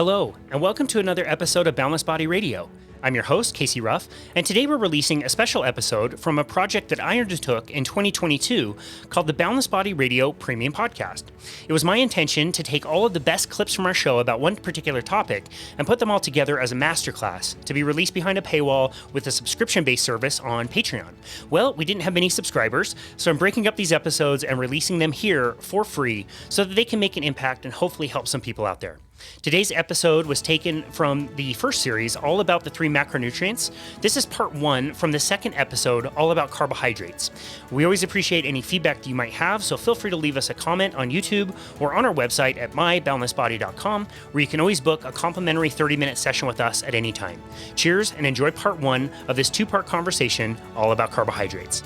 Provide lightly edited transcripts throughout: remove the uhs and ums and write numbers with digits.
Hello, and welcome to another episode of Boundless Body Radio. I'm your host, Casey Ruff, and today we're releasing a special episode from a project that I undertook in 2022 called the Boundless Body Radio Premium Podcast. It was my intention to take all of the best clips from our show about one particular topic and put them all together as a masterclass to be released behind a paywall with a subscription-based service on Patreon. Well, we didn't have many subscribers, so I'm breaking up these episodes and releasing them here for free so that they can make an impact and hopefully help some people out there. Today's episode was taken from the first series, all about the 3 macronutrients. This is part 1 from the second episode, all about carbohydrates. We always appreciate any feedback that you might have, so feel free to leave us a comment on YouTube or on our website at myboundlessbody.com, where you can always book a complimentary 30-minute session with us at any time. Cheers and enjoy part 1 of this 2-part conversation all about carbohydrates.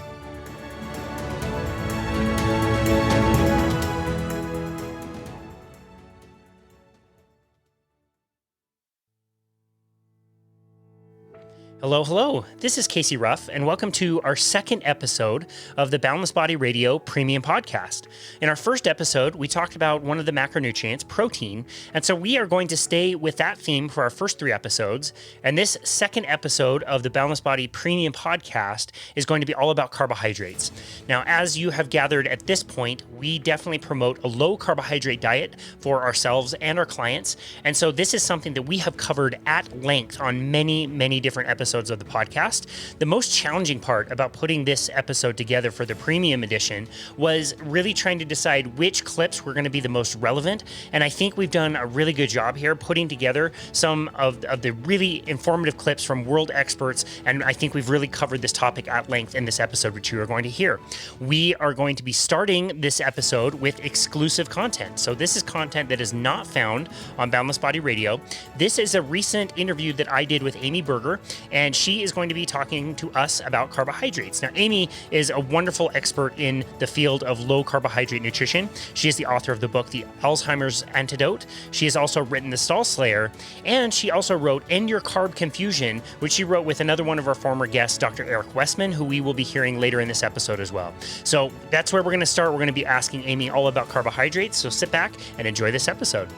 Hello. This is Casey Ruff, and welcome to our second episode of the Boundless Body Radio Premium Podcast. In our first episode, we talked about one of the macronutrients, protein, and so we are going to stay with that theme for our first 3 episodes, and this second episode of the Boundless Body Premium Podcast is going to be all about carbohydrates. Now, as you have gathered at this point, we definitely promote a low-carbohydrate diet for ourselves and our clients, and so this is something that we have covered at length on many different episodes of the podcast. The most challenging part about putting this episode together for the premium edition was really trying to decide which clips were going to be the most relevant, and I think we've done a really good job here putting together some of the really informative clips from world experts, and I think we've really covered this topic at length in this episode, which you are going to hear. We are going to be starting this episode with exclusive content. So this is content that is not found on Boundless Body Radio. This is a recent interview that I did with Amy Berger, and she is going to be talking to us about carbohydrates. Now, Amy is a wonderful expert in the field of low carbohydrate nutrition. She is the author of the book, The Alzheimer's Antidote. She has also written The Stall Slayer, and she also wrote End Your Carb Confusion, which she wrote with another one of our former guests, Dr. Eric Westman, who we will be hearing later in this episode as well. So that's where we're going to start. We're going to be asking Amy all about carbohydrates. So sit back and enjoy this episode.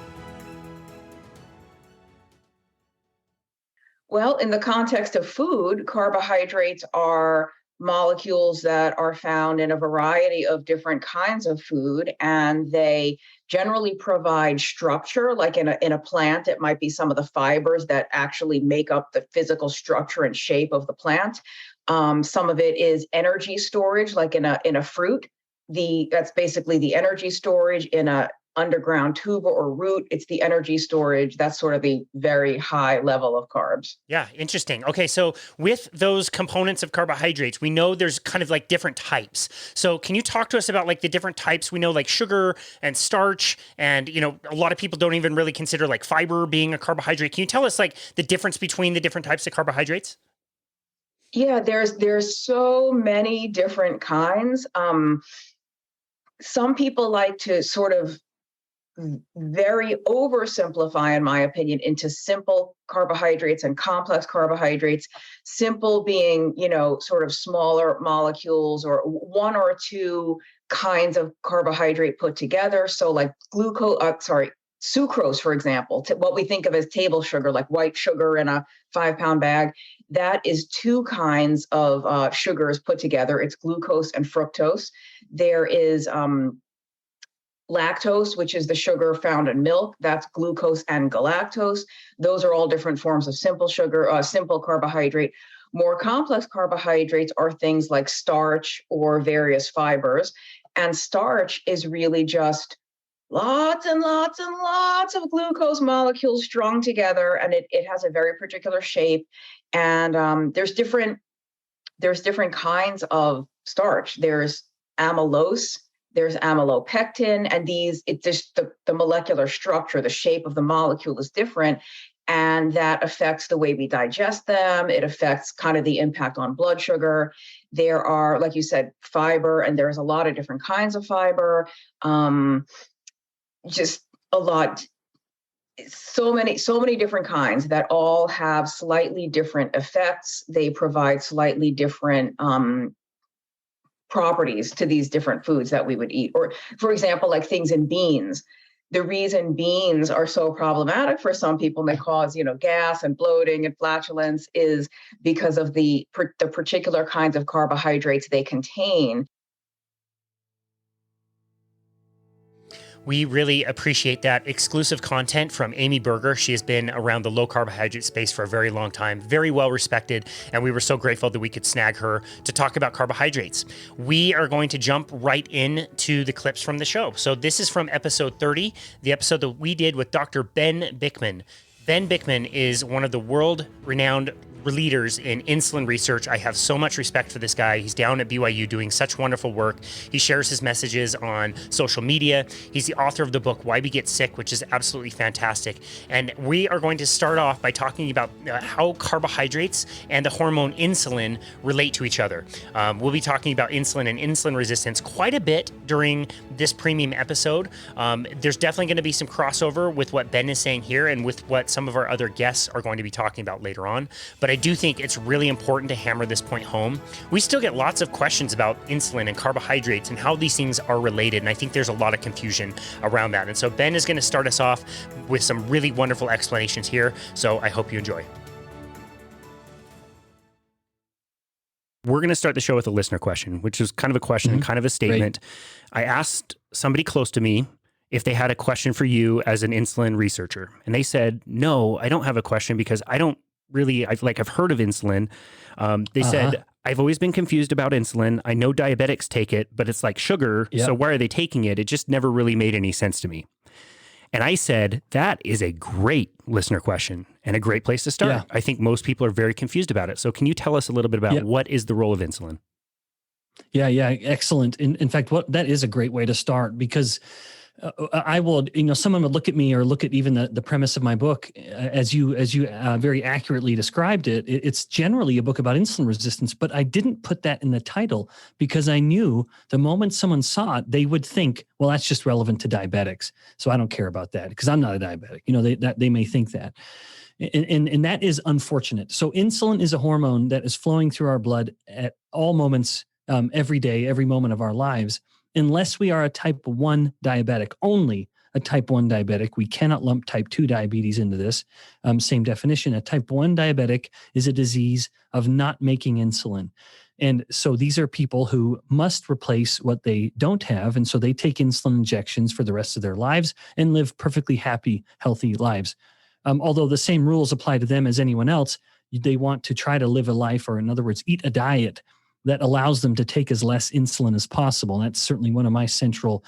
Well, in the context of food, carbohydrates are molecules that are found in a variety of different kinds of food, and they generally provide structure. Like in a plant, it might be some of the fibers that actually make up the physical structure and shape of the plant. Some of it is energy storage, like in a fruit. That's basically the energy storage. In a underground tuber or root, it's the energy storage. That's sort of the very high level of carbs. Yeah, interesting. Okay, so with those components of carbohydrates, we know there's kind of like different types. So can you talk to us about like the different types? We know like sugar and starch, and a lot of people don't even really consider like fiber being a carbohydrate. Can you tell us like the difference between the different types of carbohydrates? Yeah, there's so many different kinds. Some people like to sort of very oversimplify, in my opinion, into simple carbohydrates and complex carbohydrates. Simple being, sort of smaller molecules or 1 or 2 kinds of carbohydrate put together. So like sucrose, for example, what we think of as table sugar, like white sugar in a 5-pound bag, that is 2 kinds of sugars put together. It's glucose and fructose. There is lactose, which is the sugar found in milk. That's glucose and galactose. Those are all different forms of simple sugar, simple carbohydrate. More complex carbohydrates are things like starch or various fibers. And starch is really just lots and lots and lots of glucose molecules strung together, and it has a very particular shape. And there's different kinds of starch. There's amylose, there's amylopectin, and it's just the molecular structure, the shape of the molecule is different, and that affects the way we digest them. It affects kind of the impact on blood sugar. There are, like you said, fiber, and there's a lot of different kinds of fiber. Just a lot, so many different kinds that all have slightly different effects. They provide slightly different properties to these different foods that we would eat. Or, for example, like things in beans. The reason beans are so problematic for some people and they cause, gas and bloating and flatulence is because of the particular kinds of carbohydrates they contain. We really appreciate that exclusive content from Amy Berger. She has been around the low carbohydrate space for a very long time, very well respected, and we were so grateful that we could snag her to talk about carbohydrates. We are going to jump right into the clips from the show. So this is from episode 30, the episode that we did with Dr. Ben Bikman. Ben Bikman is one of the world-renowned leaders in insulin research. I have so much respect for this guy. He's down at BYU doing such wonderful work. He shares his messages on social media. He's the author of the book, Why We Get Sick, which is absolutely fantastic. And we are going to start off by talking about how carbohydrates and the hormone insulin relate to each other. We'll be talking about insulin and insulin resistance quite a bit during this premium episode. There's definitely going to be some crossover with what Ben is saying here and with what some of our other guests are going to be talking about later on. But I do think it's really important to hammer this point home. We still get lots of questions about insulin and carbohydrates and how these things are related, and I think there's a lot of confusion around that. And so Ben is going to start us off with some really wonderful explanations here, so I hope you enjoy. We're going to start the show with a listener question, which is kind of a question and kind of a statement. Great. I asked somebody close to me if they had a question for you as an insulin researcher, and they said, no, I don't have a question because I don't really, I've heard of insulin. They said, I've always been confused about insulin. I know diabetics take it, but it's like sugar. Yep. So why are they taking it? It just never really made any sense to me. And I said, that is a great listener question and a great place to start. Yeah. I think most people are very confused about it. So can you tell us a little bit about what is the role of insulin? Yeah, excellent. In fact, that is a great way to start, because I will, someone would look at me or look at even the premise of my book, as you very accurately described it. It's generally a book about insulin resistance, but I didn't put that in the title because I knew the moment someone saw it, they would think, well, that's just relevant to diabetics. So I don't care about that because I'm not a diabetic. They may think that. And that is unfortunate. So insulin is a hormone that is flowing through our blood at all moments, every day, every moment of our lives. Unless we are a type 1 diabetic, only a type 1 diabetic. We cannot lump type 2 diabetes into this. Same definition. A type 1 diabetic is a disease of not making insulin. And so these are people who must replace what they don't have. And so they take insulin injections for the rest of their lives and live perfectly happy, healthy lives. Although the same rules apply to them as anyone else, they want to try to live a life, or in other words, eat a diet that allows them to take as less insulin as possible. And that's certainly one of my central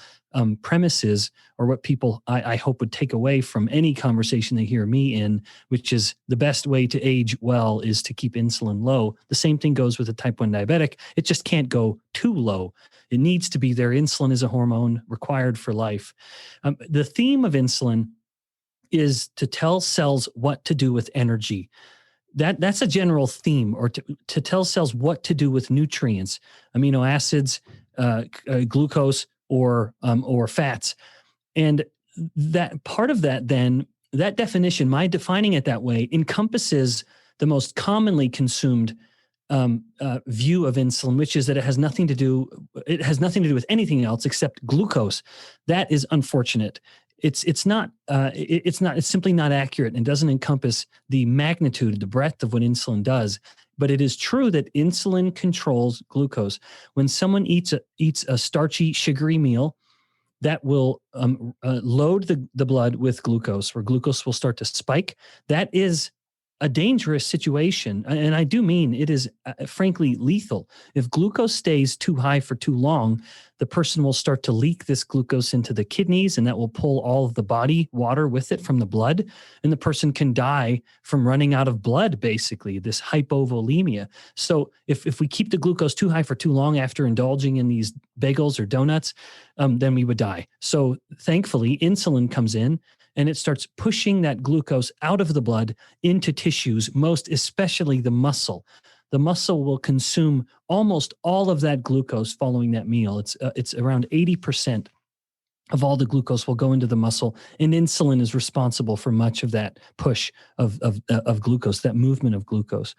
premises, or what people I hope would take away from any conversation they hear me in, which is the best way to age well is to keep insulin low. The same thing goes with a type 1 diabetic. It just can't go too low. It needs to be there. Insulin is a hormone required for life. The theme of insulin is to tell cells what to do with energy. That's a general theme, or to tell cells what to do with nutrients, amino acids, glucose, or fats. And that part of that, then, that definition, my defining it that way, encompasses the most commonly consumed view of insulin, which is that it has nothing to do with anything else except glucose. That is unfortunate. It's simply not accurate and doesn't encompass the magnitude, the breadth of what insulin does. But it is true that insulin controls glucose. When someone eats a starchy, sugary meal, that will load the blood with glucose, where glucose will start to spike. That is a dangerous situation. And I do mean it is frankly lethal. If glucose stays too high for too long, the person will start to leak this glucose into the kidneys, and that will pull all of the body water with it from the blood. And the person can die from running out of blood, basically, this hypovolemia. So if we keep the glucose too high for too long after indulging in these bagels or donuts, then we would die. So thankfully, insulin comes in, and it starts pushing that glucose out of the blood into tissues, most especially the muscle. The muscle will consume almost all of that glucose following that meal. It's around 80% of all the glucose will go into the muscle, and insulin is responsible for much of that push of glucose, that movement of glucose.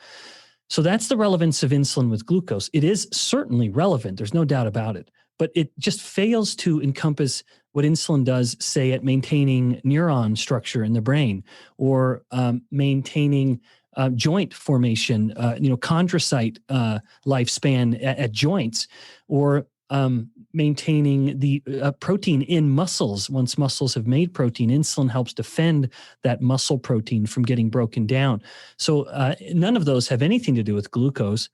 So that's the relevance of insulin with glucose. It is certainly relevant. There's no doubt about it. but it just fails to encompass what insulin does, say, at maintaining neuron structure in the brain, or maintaining joint formation, chondrocyte lifespan at joints, or maintaining the protein in muscles. Once muscles have made protein, insulin helps defend that muscle protein from getting broken down. So none of those have anything to do with glucose,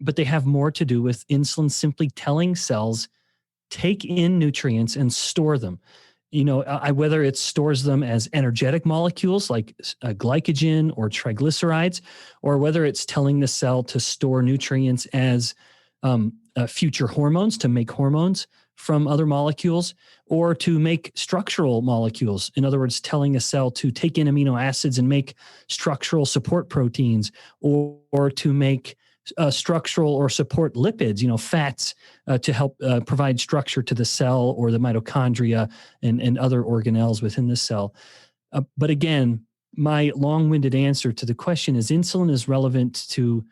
but they have more to do with insulin simply telling cells, take in nutrients and store them. Whether it stores them as energetic molecules like glycogen or triglycerides, or whether it's telling the cell to store nutrients as future hormones, to make hormones from other molecules, or to make structural molecules. In other words, telling a cell to take in amino acids and make structural support proteins, or to make structural or support lipids, fats, to help provide structure to the cell or the mitochondria and other organelles within the cell. But again, my long-winded answer to the question is insulin is relevant to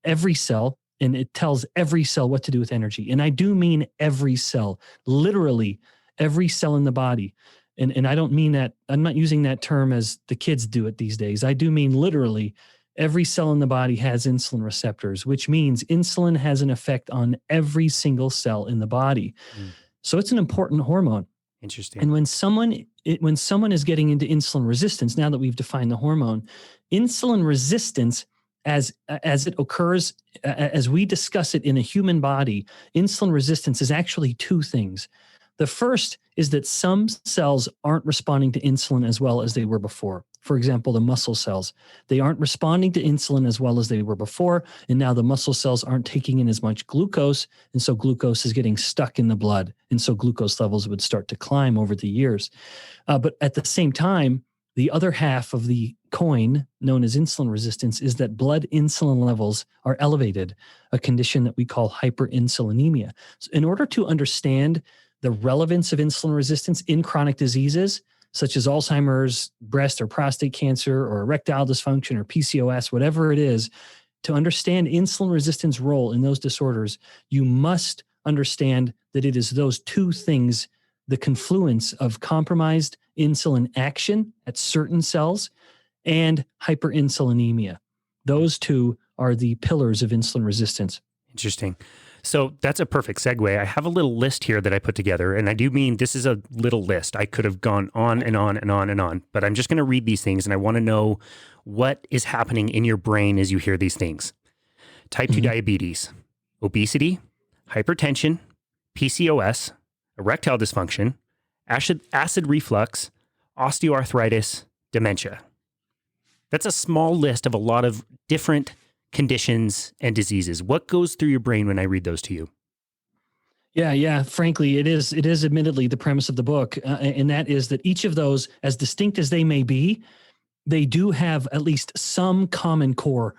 every cell, and it tells every cell what to do with energy. And I do mean every cell, literally every cell in the body. And I don't mean that, I'm not using that term as the kids do it these days. I do mean literally every cell in the body has insulin receptors, which means insulin has an effect on every single cell in the body. So it's an important hormone. Interesting. And when someone is getting into insulin resistance, now that we've defined the hormone, insulin resistance, as it occurs, as we discuss it in a human body, insulin resistance is actually two things. The first is that some cells aren't responding to insulin as well as they were before. For example, the muscle cells, they aren't responding to insulin as well as they were before. And now the muscle cells aren't taking in as much glucose. And so glucose is getting stuck in the blood. And so glucose levels would start to climb over the years. But at the same time, the other half of the coin, known as insulin resistance, is that blood insulin levels are elevated, a condition that we call hyperinsulinemia. So in order to understand the relevance of insulin resistance in chronic diseases, such as Alzheimer's, breast or prostate cancer, or erectile dysfunction, or PCOS, whatever it is, to understand insulin resistance role in those disorders, you must understand that it is those two things, the confluence of compromised insulin action at certain cells and hyperinsulinemia. Those two are the pillars of insulin resistance. Interesting. So that's a perfect segue. I have a little list here that I put together, and I do mean this is a little list. I could have gone on and on and on and on, but I'm just going to read these things, and I want to know what is happening in your brain as you hear these things. Type 2 diabetes, obesity, hypertension, PCOS, erectile dysfunction, acid reflux, osteoarthritis, dementia. That's a small list of a lot of different conditions and diseases. What goes through your brain when I read those to you? Yeah. Frankly, it is admittedly the premise of the book. And that is that each of those, as distinct as they may be, they do have at least some common core,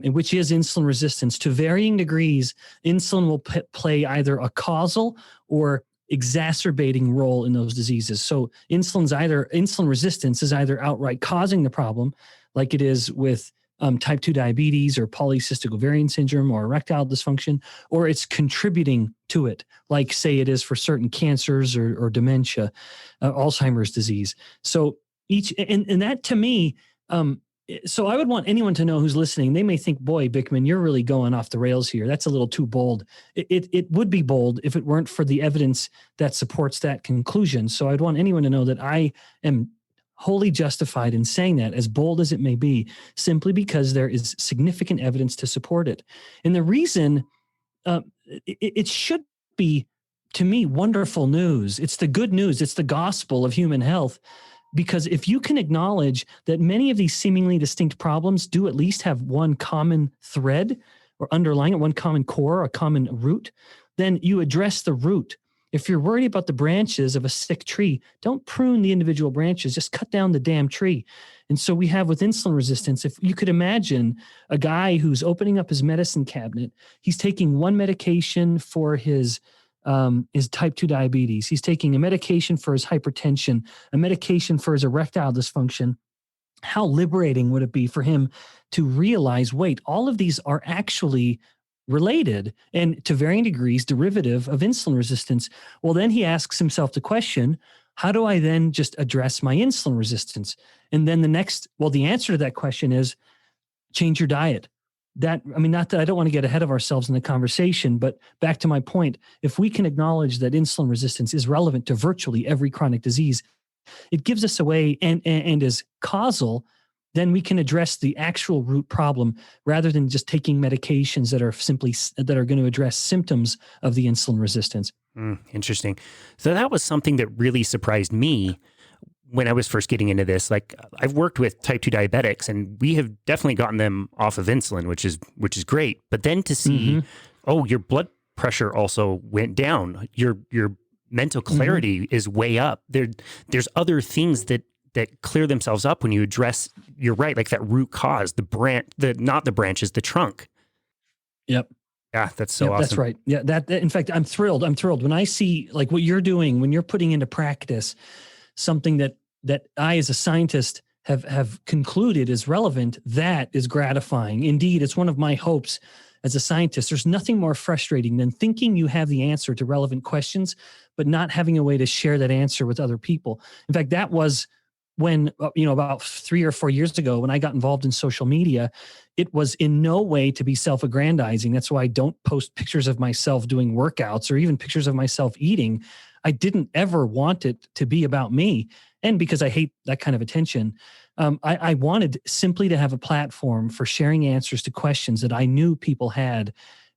which is insulin resistance. To varying degrees, insulin will play either a causal or exacerbating role in those diseases. So insulin resistance is either outright causing the problem, like it is with type 2 diabetes or polycystic ovarian syndrome or erectile dysfunction, or it's contributing to it, like say it is for certain cancers or dementia, Alzheimer's disease. So and that to me, so I would want anyone to know who's listening, they may think, boy, Bickman, you're really going off the rails here. That's a little too bold. It would be bold if it weren't for the evidence that supports that conclusion. So I'd want anyone to know that I am wholly justified in saying that, as bold as it may be, simply because there is significant evidence to support it. And the reason it should be, to me, wonderful news. It's the good news. It's the gospel of human health. Because if you can acknowledge that many of these seemingly distinct problems do at least have one common thread or underlying it, one common core, a common root, then you address the root. If you're worried about the branches of a sick tree, don't prune the individual branches, just cut down the damn tree. And so we have with insulin resistance, if you could imagine a guy who's opening up his medicine cabinet, he's taking one medication for his type 2 diabetes. He's taking a medication for his hypertension, a medication for his erectile dysfunction. How liberating would it be for him to realize, wait, all of these are actually related and to varying degrees derivative of insulin resistance. Well, then he asks himself the question, how do I then just address my insulin resistance? And then the answer to that question is change your diet. Not that I don't want to get ahead of ourselves in the conversation, but back to my point, if we can acknowledge that insulin resistance is relevant to virtually every chronic disease, it gives us a way and is causal, then we can address the actual root problem rather than just taking medications that are going to address symptoms of the insulin resistance. Interesting. So that was something that really surprised me when I was first getting into this. Like, I've worked with type 2 diabetics, and we have definitely gotten them off of insulin, which is great. But then to see, your blood pressure also went down. Your mental clarity is way up. There's other things that clear themselves up when you address, you're right, like that root cause, not the branches, the trunk. Yep. Yeah, that's so awesome. That's right. Yeah, in fact, I'm thrilled when I see like what you're doing, when you're putting into practice something that I as a scientist have concluded is relevant. That is gratifying. Indeed, it's one of my hopes as a scientist. There's nothing more frustrating than thinking you have the answer to relevant questions, but not having a way to share that answer with other people. In fact, that was when, about 3 or 4 years ago, when I got involved in social media, it was in no way to be self-aggrandizing. That's why I don't post pictures of myself doing workouts or even pictures of myself eating. I didn't ever want it to be about me. And because I hate that kind of attention, I wanted simply to have a platform for sharing answers to questions that I knew people had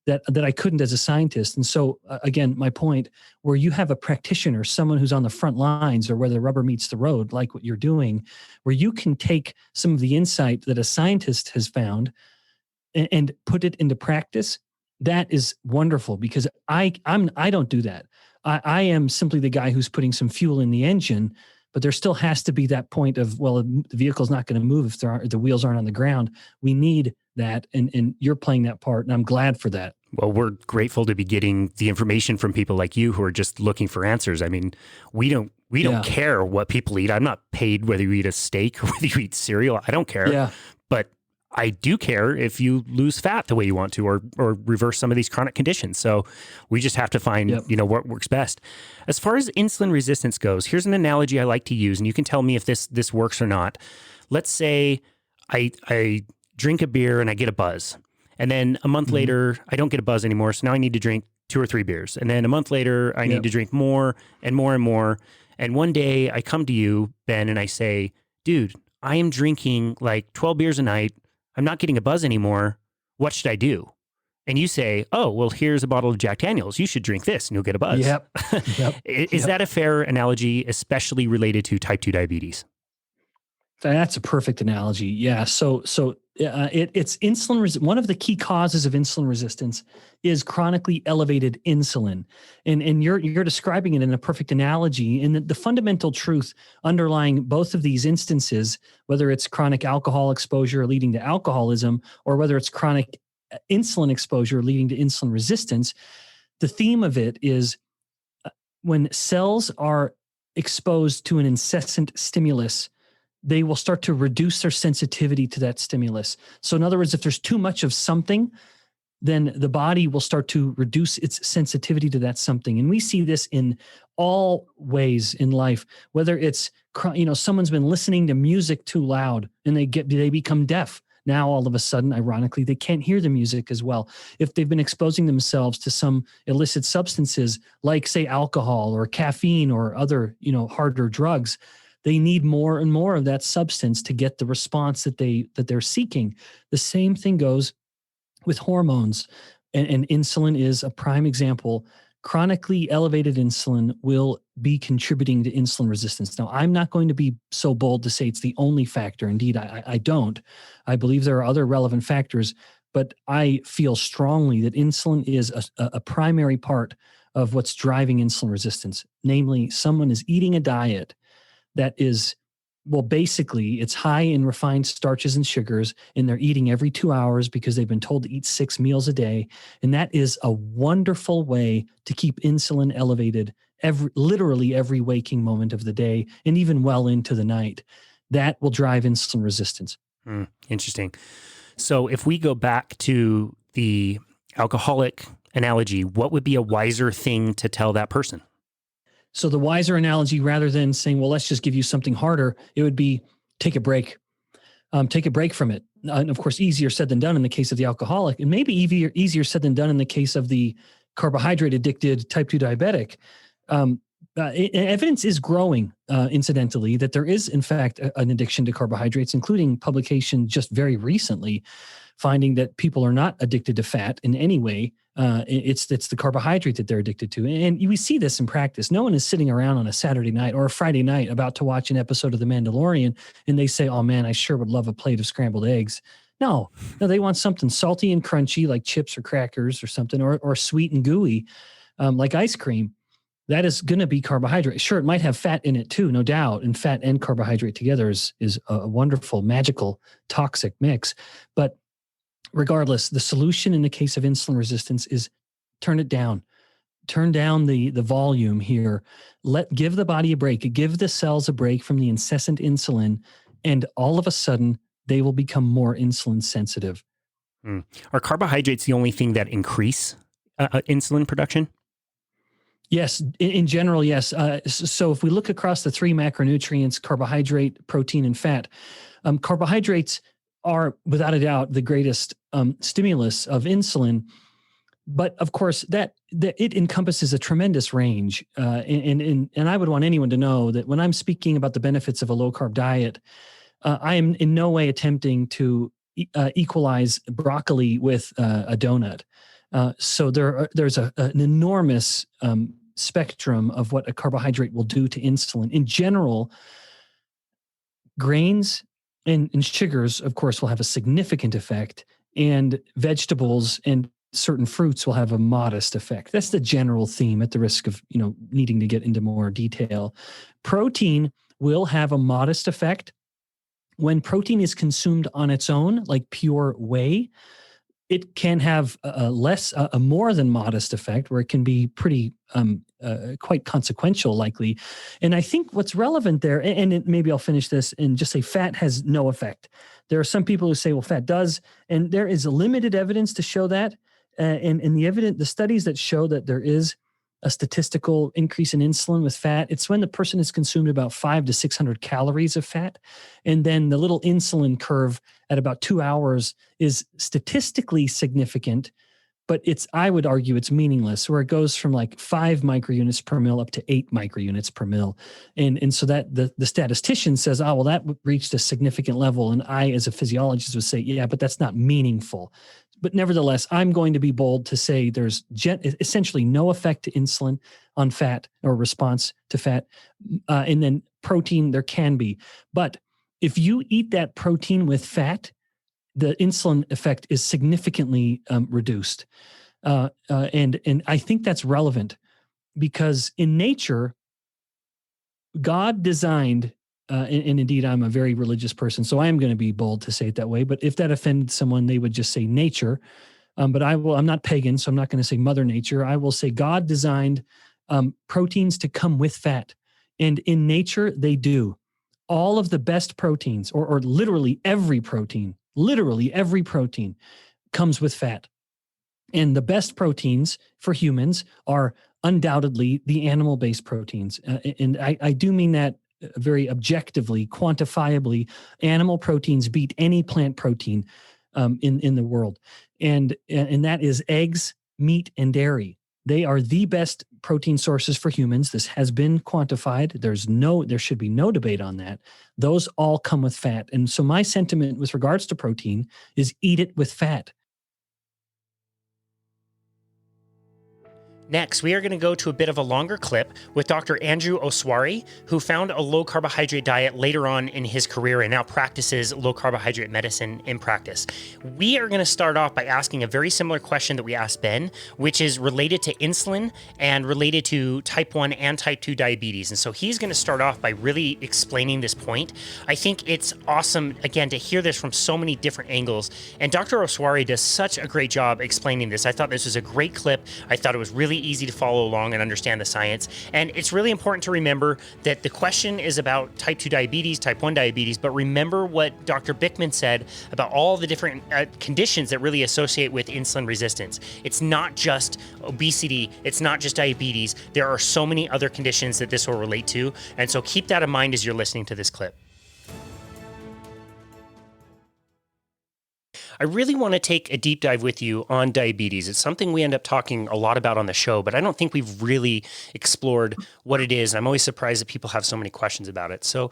that I couldn't as a scientist. And so again, my point, where you have a practitioner, someone who's on the front lines or where the rubber meets the road, like what you're doing, where you can take some of the insight that a scientist has found and put it into practice, that is wonderful, because I don't do that. I am simply the guy who's putting some fuel in the engine, but there still has to be that point of, well, the vehicle's not going to move if the wheels aren't on the ground. We need that, and you're playing that part, and I'm glad for that. Well, we're grateful to be getting the information from people like you who are just looking for answers. I mean, we don't care what people eat. I'm not paid whether you eat a steak or whether you eat cereal. I don't care. Yeah. But I do care if you lose fat the way you want to, or reverse some of these chronic conditions. So we just have to find, what works best. As far as insulin resistance goes, here's an analogy I like to use, and you can tell me if this works or not. Let's say I drink a beer and I get a buzz. And then a month later, I don't get a buzz anymore. So now I need to drink 2 or 3 beers. And then a month later, I need to drink more and more and more. And one day I come to you, Ben, and I say, dude, I am drinking like 12 beers a night. I'm not getting a buzz anymore. What should I do? And you say, oh, well, here's a bottle of Jack Daniels. You should drink this and you'll get a buzz. Yep. Is that a fair analogy, especially related to type 2 diabetes? That's a perfect analogy. Yeah. So it's insulin. One of the key causes of insulin resistance is chronically elevated insulin, and you're describing it in a perfect analogy. And the fundamental truth underlying both of these instances, whether it's chronic alcohol exposure leading to alcoholism, or whether it's chronic insulin exposure leading to insulin resistance, the theme of it is when cells are exposed to an incessant stimulus, they will start to reduce their sensitivity to that stimulus. So in other words, if there's too much of something, then the body will start to reduce its sensitivity to that something. And we see this in all ways in life, whether it's, someone's been listening to music too loud and they become deaf. Now, all of a sudden, ironically, they can't hear the music as well. If they've been exposing themselves to some illicit substances like, say, alcohol or caffeine or other, harder drugs, they need more and more of that substance to get the response that they're seeking. The same thing goes with hormones, and insulin is a prime example. Chronically elevated insulin will be contributing to insulin resistance. Now, I'm not going to be so bold to say it's the only factor. Indeed, I don't. I believe there are other relevant factors, but I feel strongly that insulin is a primary part of what's driving insulin resistance. Namely, someone is eating a diet that is, basically it's high in refined starches and sugars, and they're eating every 2 hours because they've been told to eat 6 meals a day. And that is a wonderful way to keep insulin elevated literally every waking moment of the day and even well into the night. That will drive insulin resistance. Interesting. So if we go back to the alcoholic analogy, what would be a wiser thing to tell that person? So the wiser analogy, rather than saying, well, let's just give you something harder, it would be take a break. Take a break from it. And of course, easier said than done in the case of the alcoholic, and maybe easier said than done in the case of the carbohydrate addicted type 2 diabetic. Evidence is growing, incidentally, that there is, in fact, an addiction to carbohydrates, including publication just very recently finding that people are not addicted to fat in any way. It's the carbohydrate that they're addicted to. And we see this in practice. No one is sitting around on a Saturday night or a Friday night about to watch an episode of The Mandalorian, and they say, oh man, I sure would love a plate of scrambled eggs. No, they want something salty and crunchy like chips or crackers or something, or sweet and gooey like ice cream. That is going to be carbohydrate. Sure, it might have fat in it too, no doubt. And fat and carbohydrate together is a wonderful, magical, toxic mix. But regardless, the solution in the case of insulin resistance is turn it down. Turn down the volume here. Give the body a break. Give the cells a break from the incessant insulin, and all of a sudden they will become more insulin sensitive. Are carbohydrates the only thing that increase insulin production? Yes, in general, yes. So if we look across the three macronutrients, carbohydrate, protein, and fat, carbohydrates are without a doubt the greatest stimulus of insulin. But of course, that it encompasses a tremendous range. And I would want anyone to know that when I'm speaking about the benefits of a low carb diet, I am in no way attempting to equalize broccoli with a donut. So there's an enormous spectrum of what a carbohydrate will do to insulin. In general, grains and sugars, of course, will have a significant effect, and vegetables and certain fruits will have a modest effect. That's the general theme, at the risk of needing to get into more detail. Protein will have a modest effect. When protein is consumed on its own, like pure whey, it can have a more than modest effect, where it can be pretty quite consequential, likely. And I think what's relevant there, and maybe I'll finish this and just say fat has no effect. There are some people who say, well, fat does, and there is limited evidence to show that. And the studies that show that there is a statistical increase in insulin with fat, it's when the person has consumed about 500 to 600 calories of fat. And then the little insulin curve at about 2 hours is statistically significant, but I would argue it's meaningless, where it goes from like 5 microunits per mil up to 8 microunits per mil. And so that the statistician says, oh, well, that reached a significant level. And I, as a physiologist, would say, yeah, but that's not meaningful. But nevertheless, I'm going to be bold to say there's essentially no effect to insulin on fat or response to fat. And then protein, there can be. But if you eat that protein with fat, the insulin effect is significantly reduced. And I think that's relevant because in nature, God designed, and indeed I'm a very religious person, so I am going to be bold to say it that way. But if that offended someone, they would just say nature. But I'm not pagan, so I'm not going to say Mother Nature. I will say God designed proteins to come with fat. And in nature, they do. All of the best proteins, or literally every protein comes with fat. And the best proteins for humans are undoubtedly the animal-based proteins. And I do mean that very objectively, quantifiably. Animal proteins beat any plant protein in the world. And that is eggs, meat, and dairy. They are the best protein sources for humans. This has been quantified. There should be no debate on that. Those all come with fat. And so my sentiment with regards to protein is eat it with fat. Next, we are going to go to a bit of a longer clip with Dr. Andrew Oswari, who found a low carbohydrate diet later on in his career and now practices low carbohydrate medicine in practice. We are going to start off by asking a very similar question that we asked Ben, which is related to insulin and related to type 1 and type 2 diabetes. And so he's going to start off by really explaining this point. I think it's awesome, again, to hear this from so many different angles. And Dr. Oswari does such a great job explaining this. I thought this was a great clip. I thought it was really really easy to follow along and understand the science. And it's really important to remember that the question is about type 2 diabetes, type 1 diabetes, but remember what Dr. Bickman said about all the different conditions that really associate with insulin resistance. It's not just obesity, it's not just diabetes. There are so many other conditions that this will relate to. And so keep that in mind as you're listening to this clip. I really want to take a deep dive with you on diabetes. It's something we end up talking a lot about on the show, but I don't think we've really explored what it is. I'm always surprised that people have so many questions about it. So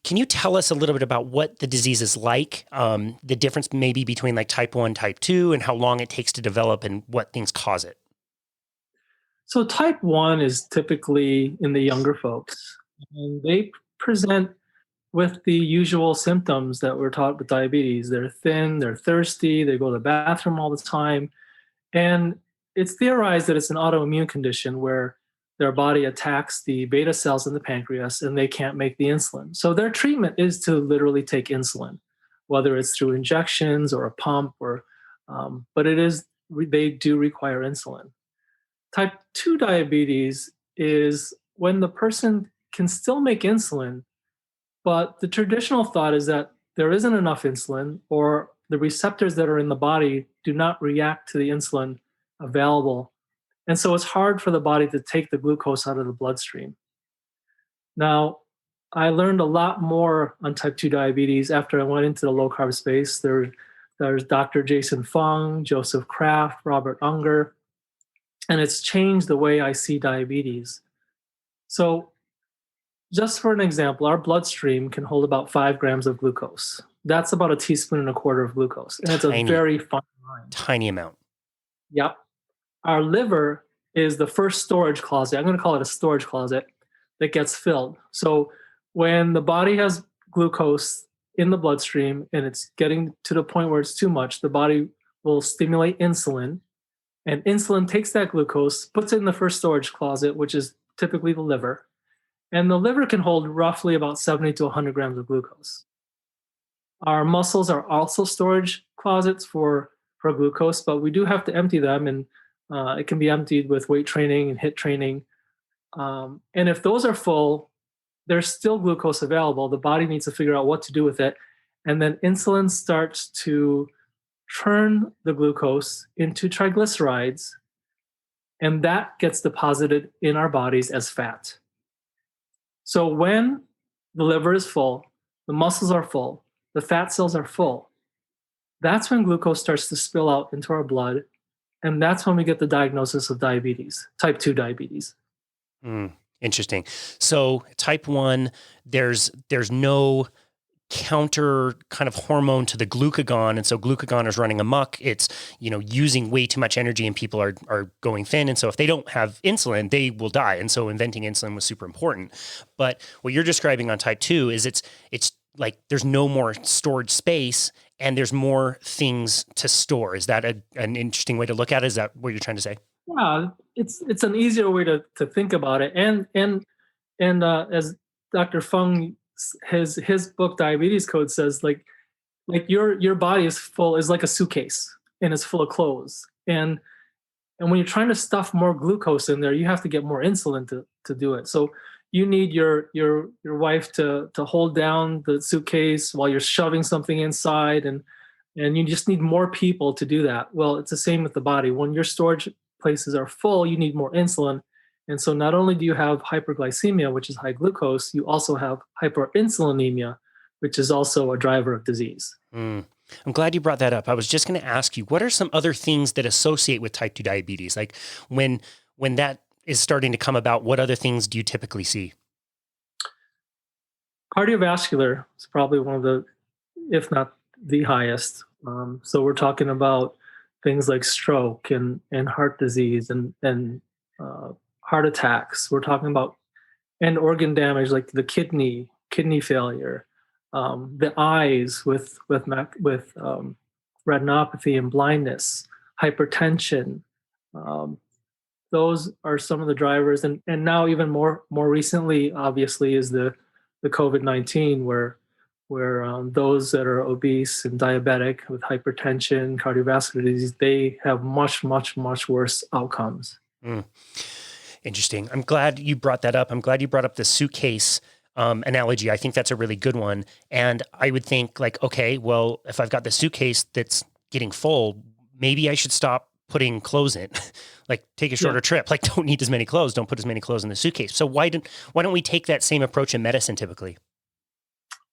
can you tell us a little bit about what the disease is like, the difference maybe between like type 1, type 2, and how long it takes to develop and what things cause it? So type 1 is typically in the younger folks, and they present with the usual symptoms that we're taught with diabetes. They're thin, they're thirsty, they go to the bathroom all the time. And it's theorized that it's an autoimmune condition where their body attacks the beta cells in the pancreas and they can't make the insulin. So their treatment is to literally take insulin, whether it's through injections or a pump, but they do require insulin. Type 2 diabetes is when the person can still make insulin, but the traditional thought is that there isn't enough insulin, or the receptors that are in the body do not react to the insulin available. And so it's hard for the body to take the glucose out of the bloodstream. Now, I learned a lot more on type 2 diabetes after I went into the low carb space. There's Dr. Jason Fung, Joseph Kraft, Robert Unger, and it's changed the way I see diabetes. So just for an example, our bloodstream can hold about 5 grams of glucose. That's about a teaspoon and a quarter of glucose. And it's a very fine line. Tiny amount. Yep. Our liver is the first storage closet. I'm going to call it a storage closet that gets filled. So when the body has glucose in the bloodstream and it's getting to the point where it's too much, the body will stimulate insulin. And insulin takes that glucose, puts it in the first storage closet, which is typically the liver. And the liver can hold roughly about 70 to 100 grams of glucose. Our muscles are also storage closets for glucose, but we do have to empty them, and it can be emptied with weight training and HIIT training. And if those are full, there's still glucose available. The body needs to figure out what to do with it. And then insulin starts to turn the glucose into triglycerides, and that gets deposited in our bodies as fat. So when the liver is full, the muscles are full, the fat cells are full, that's when glucose starts to spill out into our blood. And that's when we get the diagnosis of diabetes, type 2 diabetes. Interesting. So type 1, there's no counter kind of hormone to the glucagon. And so glucagon is running amok. It's, using way too much energy and people are going thin. And so if they don't have insulin, they will die. And so inventing insulin was super important. But what you're describing on type 2 is it's like there's no more storage space and there's more things to store. Is that an interesting way to look at it? Is that what you're trying to say? Yeah, it's an easier way to think about it. And as Dr. Fung, his book Diabetes Code says, like your body is like a suitcase and it's full of clothes. And when you're trying to stuff more glucose in there, you have to get more insulin to do it. So you need your wife to hold down the suitcase while you're shoving something inside, and you just need more people to do that. Well, it's the same with the body. When your storage places are full, you need more insulin. And so not only do you have hyperglycemia, which is high glucose, you also have hyperinsulinemia, which is also a driver of disease. I'm glad you brought that up. I was just going to ask you, what are some other things that associate with type 2 diabetes? Like when that is starting to come about, what other things do you typically see? Cardiovascular is probably one of the, if not the highest. So we're talking about things like stroke and heart disease and heart attacks. We're talking about end organ damage like the kidney failure, the eyes with retinopathy and blindness, hypertension. Those are some of the drivers. And now even more recently, obviously, is the COVID-19, where those that are obese and diabetic with hypertension, cardiovascular disease, they have much, much, much worse outcomes. Mm. Interesting. I'm glad you brought that up. I'm glad you brought up the suitcase analogy. I think that's a really good one. And I would think like, okay, well, if I've got the suitcase that's getting full, maybe I should stop putting clothes in. Like take a shorter trip. Like don't need as many clothes. Don't put as many clothes in the suitcase. So why don't we take that same approach in medicine typically?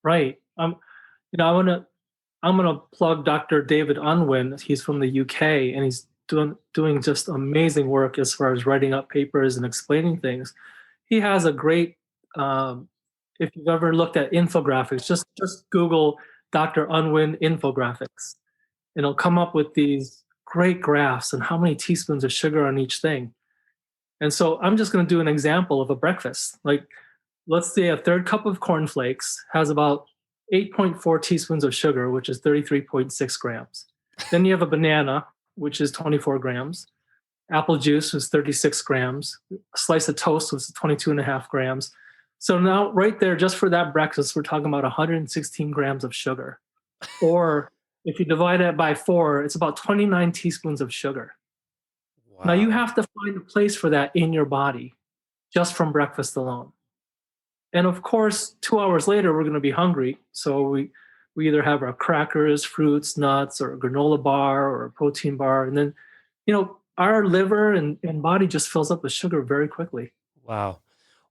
Right. I'm gonna plug Dr. David Unwin. He's from the UK, and he's doing just amazing work as far as writing up papers and explaining things. He has a great. If you've ever looked at infographics, just Google Dr. Unwin infographics, and it'll come up with these great graphs and how many teaspoons of sugar on each thing. And so I'm just going to do an example of a breakfast. Like, let's say a third cup of cornflakes has about 8.4 teaspoons of sugar, which is 33.6 grams. Then you have a banana, which is 24 grams. Apple juice was 36 grams. A slice of toast was 22.5 grams. So now right there, just for that breakfast, we're talking about 116 grams of sugar. Or if you divide it by 4, it's about 29 teaspoons of sugar. Wow. Now you have to find a place for that in your body just from breakfast alone. And of course, 2 hours later, we're going to be hungry. So we either have our crackers, fruits, nuts, or a granola bar or a protein bar. And then, our liver and body just fills up with sugar very quickly. Wow.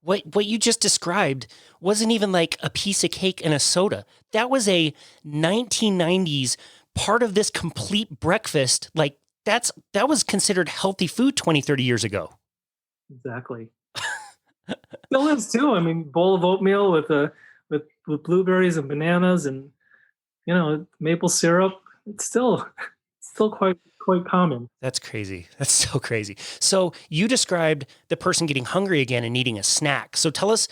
What you just described wasn't even like a piece of cake and a soda. That was a 1990s part of this complete breakfast. Like that was considered healthy food 20, 30 years ago. Exactly. Still is too. I mean, bowl of oatmeal with blueberries and bananas and maple syrup. It's still quite common. That's crazy. That's so crazy. So you described the person getting hungry again and needing a snack. So tell us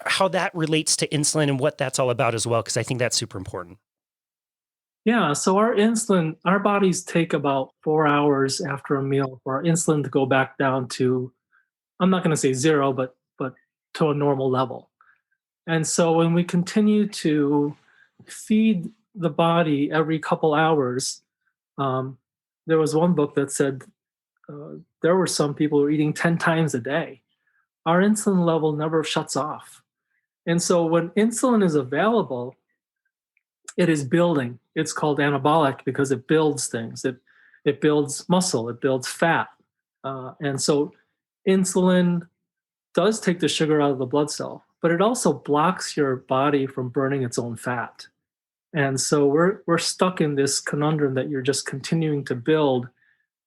how that relates to insulin and what that's all about as well, because I think that's super important. Yeah. So our insulin, our bodies take about 4 hours after a meal for our insulin to go back down to, I'm not going to say zero, but to a normal level. And so when we continue to feed the body every couple hours, there was one book that said there were some people who were eating 10 times a day. Our insulin level never shuts off. And so when insulin is available, it is building. It's called anabolic because it builds things. It builds muscle, it builds fat. And so insulin does take the sugar out of the blood cell, but it also blocks your body from burning its own fat. And so we're stuck in this conundrum that you're just continuing to build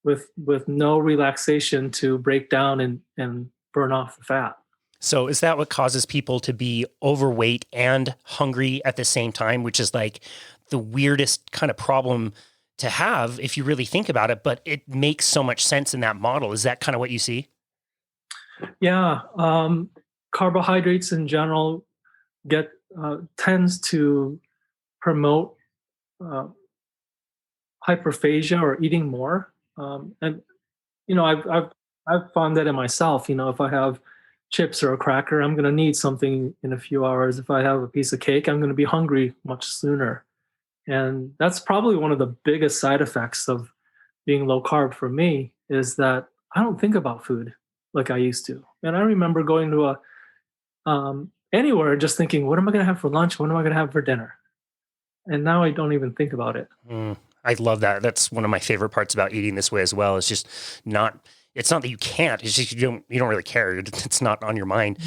with no relaxation to break down and burn off the fat. So is that what causes people to be overweight and hungry at the same time, which is like the weirdest kind of problem to have if you really think about it, but it makes so much sense in that model. Is that kind of what you see? Yeah. Carbohydrates in general tends to promote hyperphagia or eating more. And I've found that in myself. If I have chips or a cracker, I'm going to need something in a few hours. If I have a piece of cake, I'm going to be hungry much sooner. And that's probably one of the biggest side effects of being low carb for me is that I don't think about food like I used to. And I remember going to anywhere just thinking, what am I going to have for lunch? What am I going to have for dinner? And now I don't even think about it. I love that. That's one of my favorite parts about eating this way as well. It's just it's not that you can't, it's just you don't really care. It's not on your mind.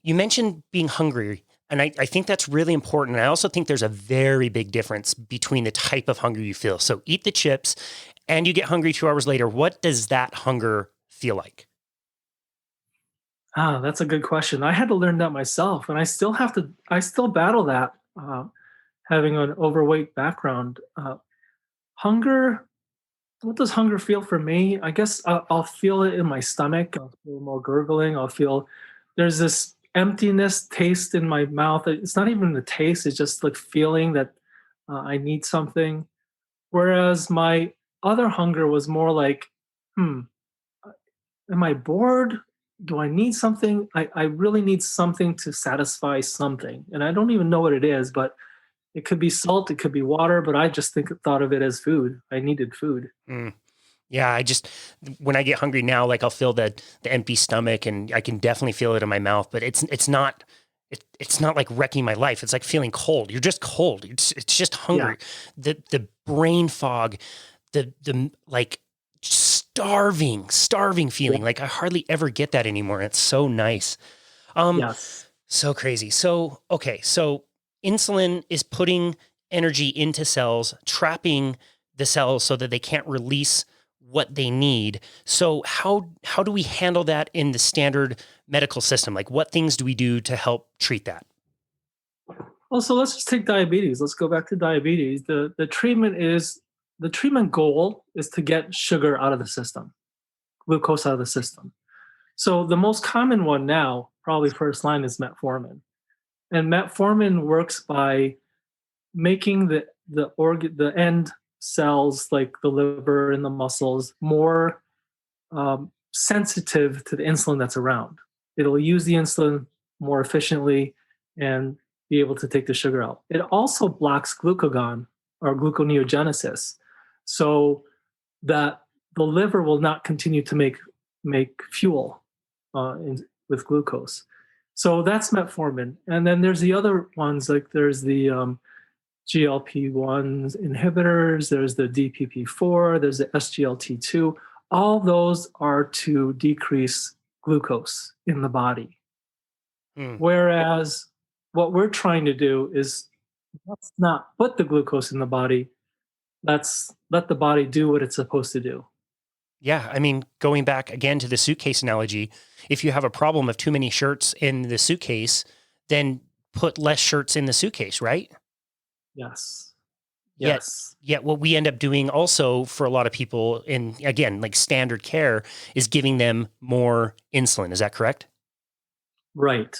You mentioned being hungry. And I think that's really important. And I also think there's a very big difference between the type of hunger you feel. So eat the chips and you get hungry 2 hours later. What does that hunger feel like? That's a good question. I had to learn that myself, and I still battle that, having an overweight background. Hunger, what does hunger feel for me? I guess I'll feel it in my stomach. I'll feel more gurgling. I'll feel there's this emptiness taste in my mouth. It's not even the taste. It's just like feeling that I need something. Whereas my other hunger was more like, am I bored? Do I need something? I really need something to satisfy something. And I don't even know what it is, but it could be salt, it could be water, but I just thought of it as food. I needed food. Yeah, when I get hungry now, like I'll feel the empty stomach, and I can definitely feel it in my mouth, but it's not like wrecking my life. It's like feeling cold. You're just cold. It's just hungry. Yeah. The brain fog, the like starving feeling. Yeah. Like I hardly ever get that anymore. It's so nice. Yes. So crazy. So, okay. So insulin is putting energy into cells, trapping the cells so that they can't release what they need. So how do we handle that in the standard medical system? Like what things do we do to help treat that? Well, so let's just take diabetes. Let's go back to diabetes. The treatment goal is to get sugar out of the system, glucose out of the system. So the most common one now, probably first line, is metformin. And metformin works by making the end cells, like the liver and the muscles, more sensitive to the insulin that's around. It'll use the insulin more efficiently and be able to take the sugar out. It also blocks glucagon or gluconeogenesis, so that the liver will not continue to make fuel with glucose. So that's metformin. And then there's the other ones, like there's the GLP-1 inhibitors, there's the DPP-4, there's the SGLT2. All those are to decrease glucose in the body. Whereas what we're trying to do is let's not put the glucose in the body. Let's let the body do what it's supposed to do. Yeah. I mean, going back again to the suitcase analogy, if you have a problem of too many shirts in the suitcase, then put less shirts in the suitcase, right? Yes. Yet what we end up doing also for a lot of people in, again, like standard care, is giving them more insulin. Is that correct? Right.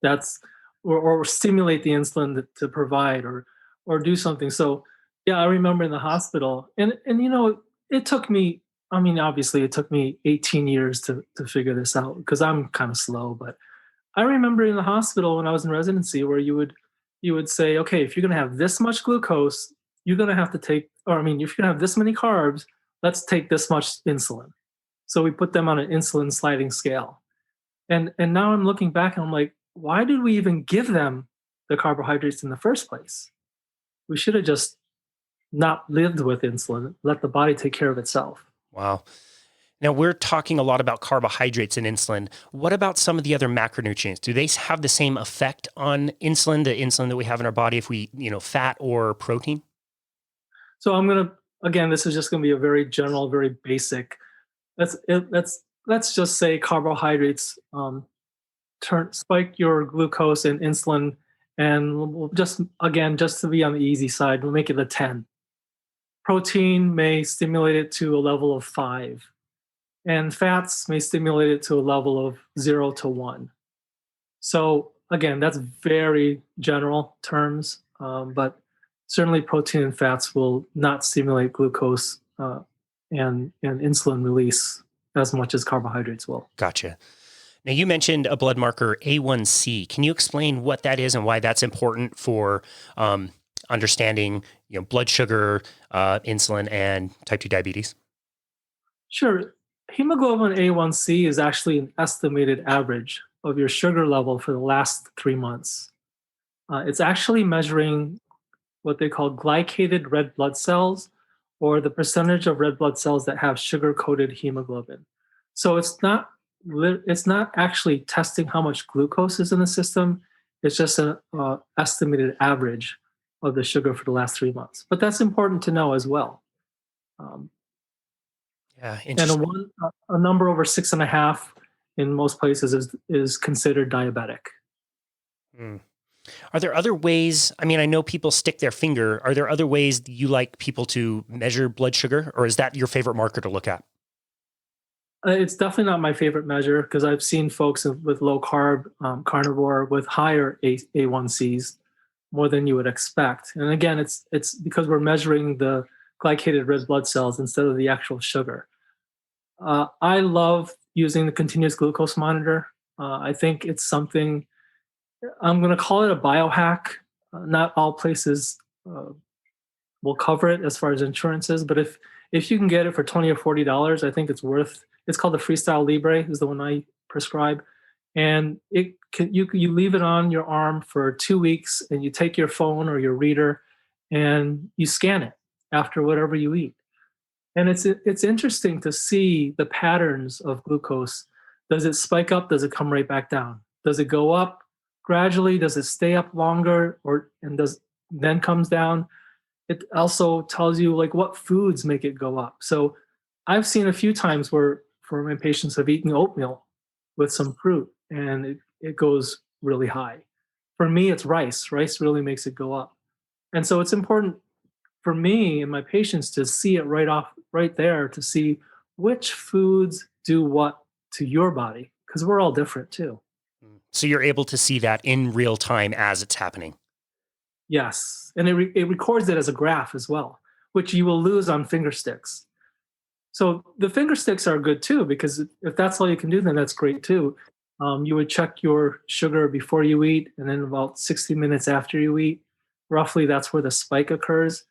That's or stimulate the insulin to provide or do something. So yeah, I remember in the hospital, and it took me. I mean, obviously, it took me 18 years to figure this out because I'm kind of slow. But I remember in the hospital when I was in residency, where you would say, okay, if you're going to have this much glucose, you're going to have to take, or I mean, if you're going to have this many carbs, let's take this much insulin. So we put them on an insulin sliding scale. And now I'm looking back and I'm like, why did we even give them the carbohydrates in the first place? We should have just not lived with insulin, let the body take care of itself. Wow. Now we're talking a lot about carbohydrates and insulin. What about some of the other macronutrients? Do they have the same effect on insulin, the insulin that we have in our body if we, fat or protein? So again, this is just going to be a very general, very basic. Let's just say carbohydrates spike your glucose and insulin, and we'll just to be on the easy side, we'll make it a 10. Protein may stimulate it to a level of 5, and fats may stimulate it to a level of 0 to 1. So again, that's very general terms, but certainly protein and fats will not stimulate glucose and insulin release as much as carbohydrates will. Gotcha. Now you mentioned a blood marker A1C. Can you explain what that is and why that's important for understanding, blood sugar, insulin, and type 2 diabetes? Sure. Hemoglobin A1C is actually an estimated average of your sugar level for the last 3 months. It's actually measuring what they call glycated red blood cells, or the percentage of red blood cells that have sugar-coated hemoglobin. So it's not actually testing how much glucose is in the system. It's just an estimated average of the sugar for the last 3 months. But that's important to know as well. Yeah, and interesting. a number over 6.5 in most places is considered diabetic. Are there other ways? I mean, I know people stick their finger. Are there other ways you like people to measure blood sugar, or is that your favorite marker to look at? It's definitely not my favorite measure because I've seen folks with low carb carnivore with higher A1Cs, more than you would expect. And again, it's because we're measuring the glycated red blood cells instead of the actual sugar. I love using the continuous glucose monitor. I think it's something, I'm going to call it a biohack. Not all places will cover it as far as insurances, but if if you can get it for $20 or $40, I think it's worth. It's called the Freestyle Libre, is the one I prescribe, and you leave it on your arm for 2 weeks, and you take your phone or your reader, and you scan it after whatever you eat. And it's interesting to see the patterns of glucose. Does it spike up? Does it come right back down? Does it go up gradually? Does it stay up longer, and then comes down? It also tells you like what foods make it go up. So I've seen a few times where my patients have eaten oatmeal with some fruit, and it goes really high. For me, it's rice. Rice really makes it go up. And so it's important for me and my patients to see it right there, to see which foods do what to your body, because we're all different too. So you're able to see that in real time as it's happening. Yes. And it records it as a graph as well, which you will lose on finger sticks. So the finger sticks are good too, because if that's all you can do, then that's great too. You would check your sugar before you eat, and then about 60 minutes after you eat. Roughly, that's where the spike occurs.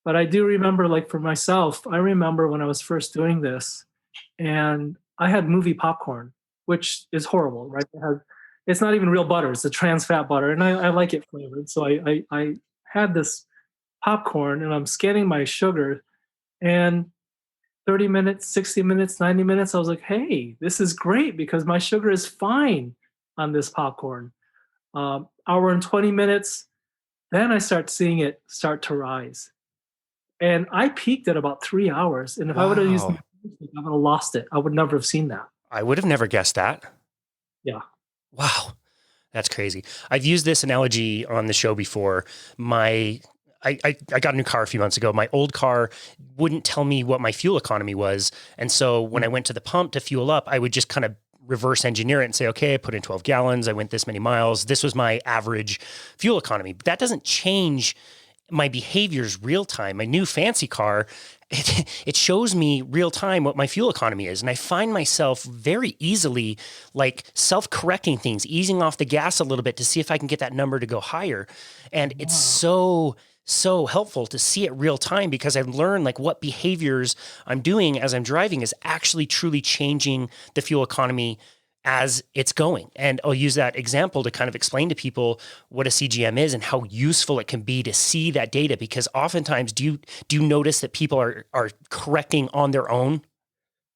But I do remember, like for myself, I remember when I was first doing this, and I had movie popcorn, which is horrible, right? It's not even real butter; it's a trans fat butter, and I like it flavored. So I had this popcorn, and I'm scanning my sugar, and 30 minutes, 60 minutes, 90 minutes, I was like, hey, this is great because my sugar is fine on this popcorn. Hour and 20 minutes, then I start seeing it start to rise. And I peaked at about 3 hours. And if I would have used I would have lost it. I would never have seen that. I would have never guessed that. Yeah. Wow. That's crazy. I've used this analogy on the show before. I got a new car a few months ago. My old car wouldn't tell me what my fuel economy was. And so when I went to the pump to fuel up, I would just kind of reverse engineer it and say, okay, I put in 12 gallons. I went this many miles. This was my average fuel economy. But that doesn't change my behaviors real time. My new fancy car, it shows me real time what my fuel economy is. And I find myself very easily like self-correcting things, easing off the gas a little bit to see if I can get that number to go higher. And it's so helpful to see it real time, because I've learned like what behaviors I'm doing as I'm driving is actually truly changing the fuel economy as it's going. And I'll use that example to kind of explain to people what a CGM is and how useful it can be to see that data, because oftentimes do you notice that people are correcting on their own?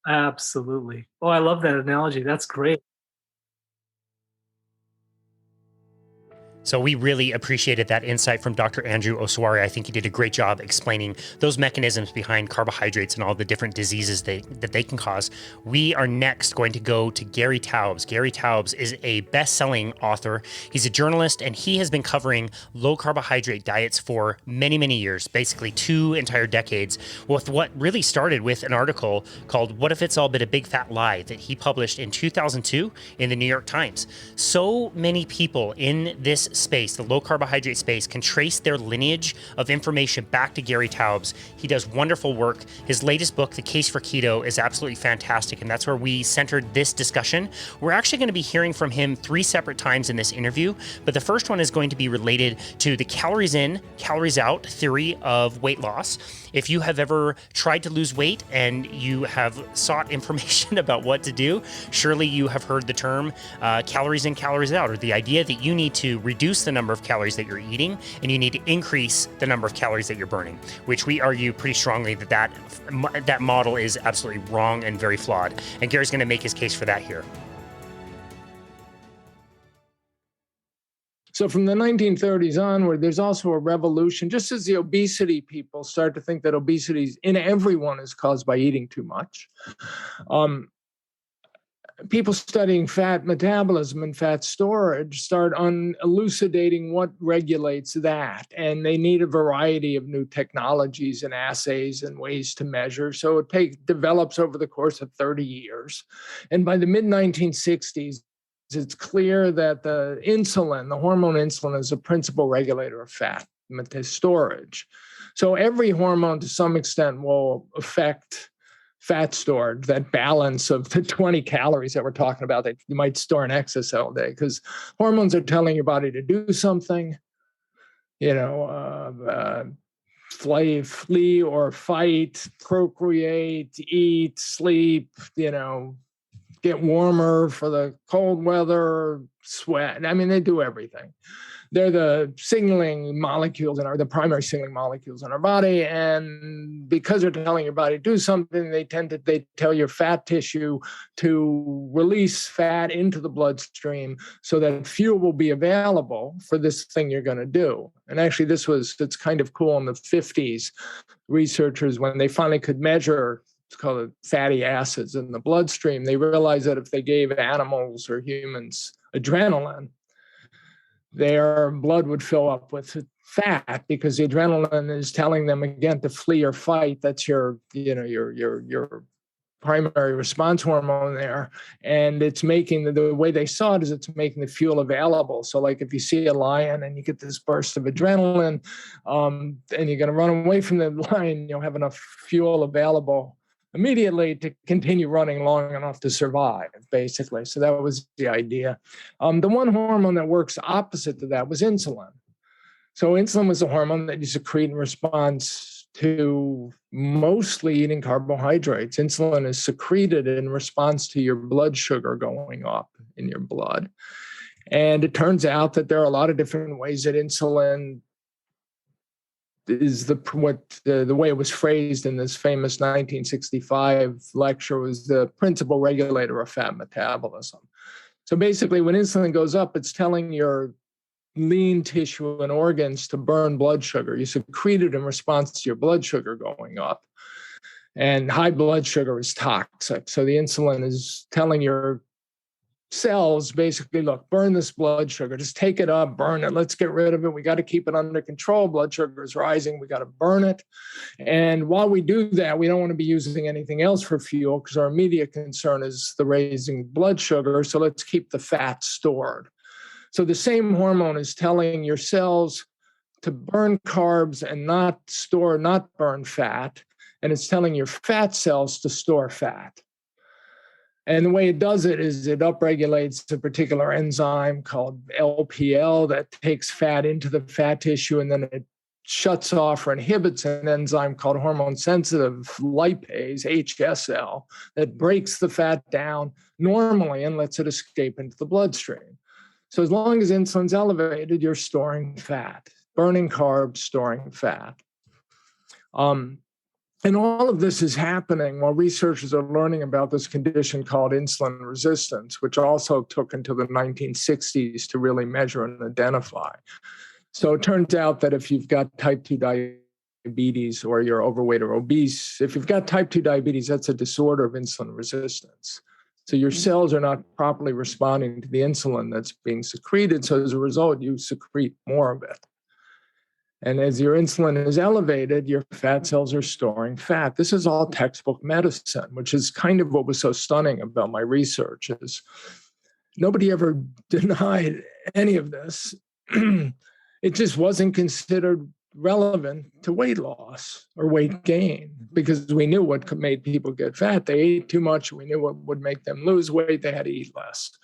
Absolutely. Oh, I love that analogy. That's great. So we really appreciated that insight from Dr. Andrew Osuwari. I think he did a great job explaining those mechanisms behind carbohydrates and all the different diseases that they can cause. We are next going to go to Gary Taubes. Gary Taubes is a best-selling author. He's a journalist, and he has been covering low carbohydrate diets for many, many years, basically 2 entire decades, with what really started with an article called What If It's All But a Big Fat Lie that he published in 2002 in the New York Times. So many people in this space, the low carbohydrate space, can trace their lineage of information back to Gary Taubes. He does wonderful work. His latest book, The Case for Keto, is absolutely fantastic, and that's where we centered this discussion. We're actually going to be hearing from him 3 separate times in this interview, but the first one is going to be related to the calories in, calories out theory of weight loss. If you have ever tried to lose weight and you have sought information about what to do, surely you have heard the term calories in, calories out, or the idea that you need to reduce the number of calories that you're eating and you need to increase the number of calories that you're burning, which we argue pretty strongly that model is absolutely wrong and very flawed. And Gary's going to make his case for that here. So from the 1930s onward, there's also a revolution, just as the obesity people start to think that obesity in everyone is caused by eating too much. People studying fat metabolism and fat storage start elucidating what regulates that. And they need a variety of new technologies and assays and ways to measure. So it develops over the course of 30 years. And by the mid-1960s, it's clear that the hormone insulin, is a principal regulator of fat storage. So every hormone to some extent will affect fat storage, that balance of the 20 calories that we're talking about that you might store in excess all day, because hormones are telling your body to do something. flee or fight, procreate, eat, sleep, get warmer for the cold weather, sweat. I mean, they do everything. They're the signaling molecules the primary signaling molecules in our body. And because they're telling your body to do something, they tell your fat tissue to release fat into the bloodstream so that fuel will be available for this thing you're going to do. And actually, it's kind of cool in the 50s, researchers, when they finally could measure, it's called fatty acids in the bloodstream, they realized that if they gave animals or humans adrenaline, their blood would fill up with fat because the adrenaline is telling them again to flee or fight. That's your primary response hormone there. And it's making the way they saw it is it's making the fuel available. So like if you see a lion and you get this burst of adrenaline, and you're going to run away from the lion, you'll have enough fuel available immediately to continue running long enough to survive, basically. So that was the idea. The one hormone that works opposite to that was insulin. So insulin was a hormone that you secrete in response to mostly eating carbohydrates. Insulin is secreted in response to your blood sugar going up in your blood. And it turns out that there are a lot of different ways that insulin is the way it was phrased in this famous 1965 lecture was the principal regulator of fat metabolism. So basically, when insulin goes up, it's telling your lean tissue and organs to burn blood sugar. You secrete it in response to your blood sugar going up. And high blood sugar is toxic. So the insulin is telling your cells basically, look, burn this blood sugar, just take it up, burn it, let's get rid of it. We got to keep it under control. Blood sugar is rising. We got to burn it. And while we do that, we don't want to be using anything else for fuel because our immediate concern is the raising blood sugar. So let's keep the fat stored. So the same hormone is telling your cells to burn carbs and not burn fat. And it's telling your fat cells to store fat. And the way it does it is it upregulates a particular enzyme called LPL that takes fat into the fat tissue, and then it shuts off or inhibits an enzyme called hormone-sensitive lipase, HSL, that breaks the fat down normally and lets it escape into the bloodstream. So as long as insulin's elevated, you're storing fat, burning carbs, storing fat. And all of this is happening while researchers are learning about this condition called insulin resistance, which also took until the 1960s to really measure and identify. So it turns out that if you've got type 2 diabetes or you're overweight or obese, if you've got type 2 diabetes, that's a disorder of insulin resistance. So your cells are not properly responding to the insulin that's being secreted. So as a result, you secrete more of it. And as your insulin is elevated, your fat cells are storing fat. This is all textbook medicine, which is kind of what was so stunning about my research is nobody ever denied any of this. It just wasn't considered relevant to weight loss or weight gain because we knew what made people get fat. They ate too much. We knew what would make them lose weight. They had to eat less.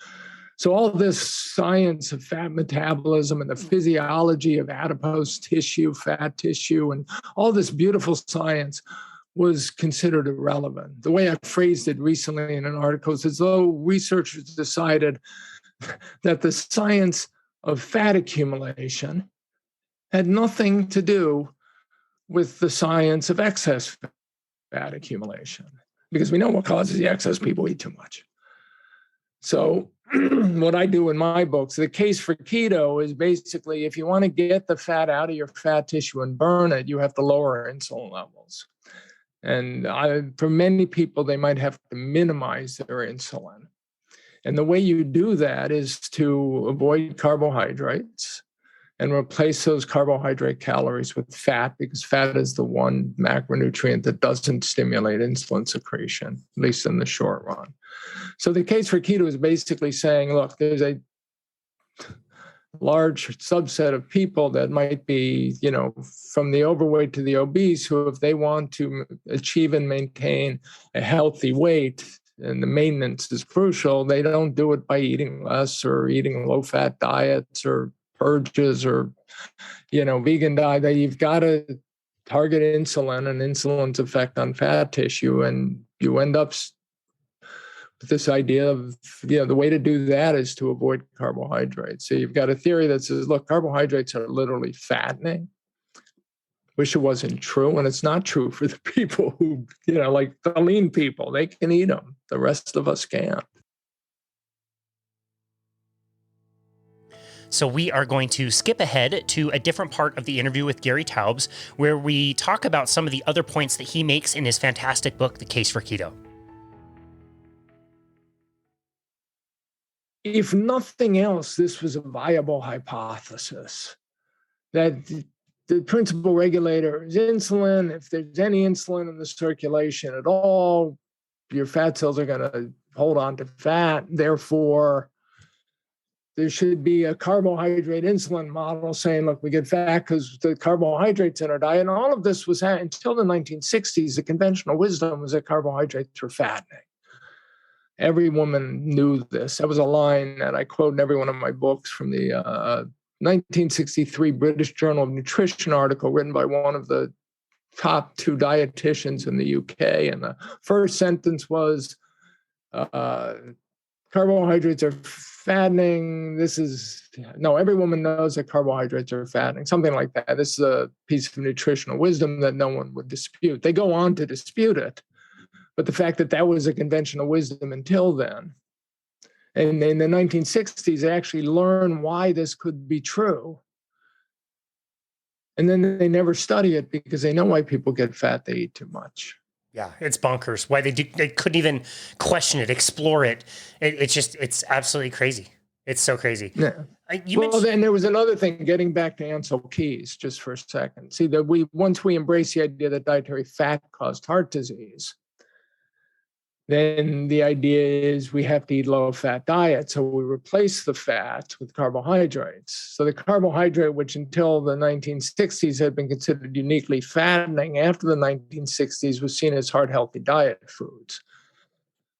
So all this science of fat metabolism and the physiology of adipose tissue, fat tissue, and all this beautiful science was considered irrelevant. The way I phrased it recently in an article is as though researchers decided that the science of fat accumulation had nothing to do with the science of excess fat accumulation, because we know what causes the excess. People eat too much. So what I do in my books, the case for keto is basically if you want to get the fat out of your fat tissue and burn it, you have to lower insulin levels. And for many people, they might have to minimize their insulin. And the way you do that is to avoid carbohydrates and replace those carbohydrate calories with fat, because fat is the one macronutrient that doesn't stimulate insulin secretion, at least in the short run. So the case for keto is basically saying, look, there's a large subset of people that might be, from the overweight to the obese, who, if they want to achieve and maintain a healthy weight, and the maintenance is crucial, they don't do it by eating less or eating low-fat diets or purges or, vegan diet. You've got to target insulin and insulin's effect on fat tissue, and you end up with this idea of, the way to do that is to avoid carbohydrates. So you've got a theory that says, look, carbohydrates are literally fattening. Wish it wasn't true, and it's not true for the people who, like the lean people, they can eat them. The rest of us can't. So we are going to skip ahead to a different part of the interview with Gary Taubes, where we talk about some of the other points that he makes in his fantastic book, The Case for Keto. If nothing else, this was a viable hypothesis that the principal regulator is insulin. If there's any insulin in the circulation at all, your fat cells are going to hold on to fat. Therefore, there should be a carbohydrate insulin model saying, look, we get fat because the carbohydrates in our diet. And all of this was until the 1960s. The conventional wisdom was that carbohydrates were fattening. Every woman knew this. That was a line that I quote in every one of my books from the 1963 British Journal of Nutrition article written by one of the top 2 dietitians in the UK. And the first sentence was, carbohydrates are fattening. Every woman knows that carbohydrates are fattening, something like that. This is a piece of nutritional wisdom that no one would dispute. They go on to dispute it. But the fact that was a conventional wisdom until then. And in the 1960s, they actually learned why this could be true. And then they never study it because they know why people get fat. They eat too much. Yeah, it's bonkers. Why they couldn't even question it, explore it. It's absolutely crazy. It's so crazy. Yeah. Then there was another thing, getting back to Ansel Keys just for a second. See, that once we embrace the idea that dietary fat caused heart disease, then the idea is we have to eat low-fat diet. So we replace the fat with carbohydrates. So the carbohydrate, which until the 1960s had been considered uniquely fattening, after the 1960s was seen as heart-healthy diet foods.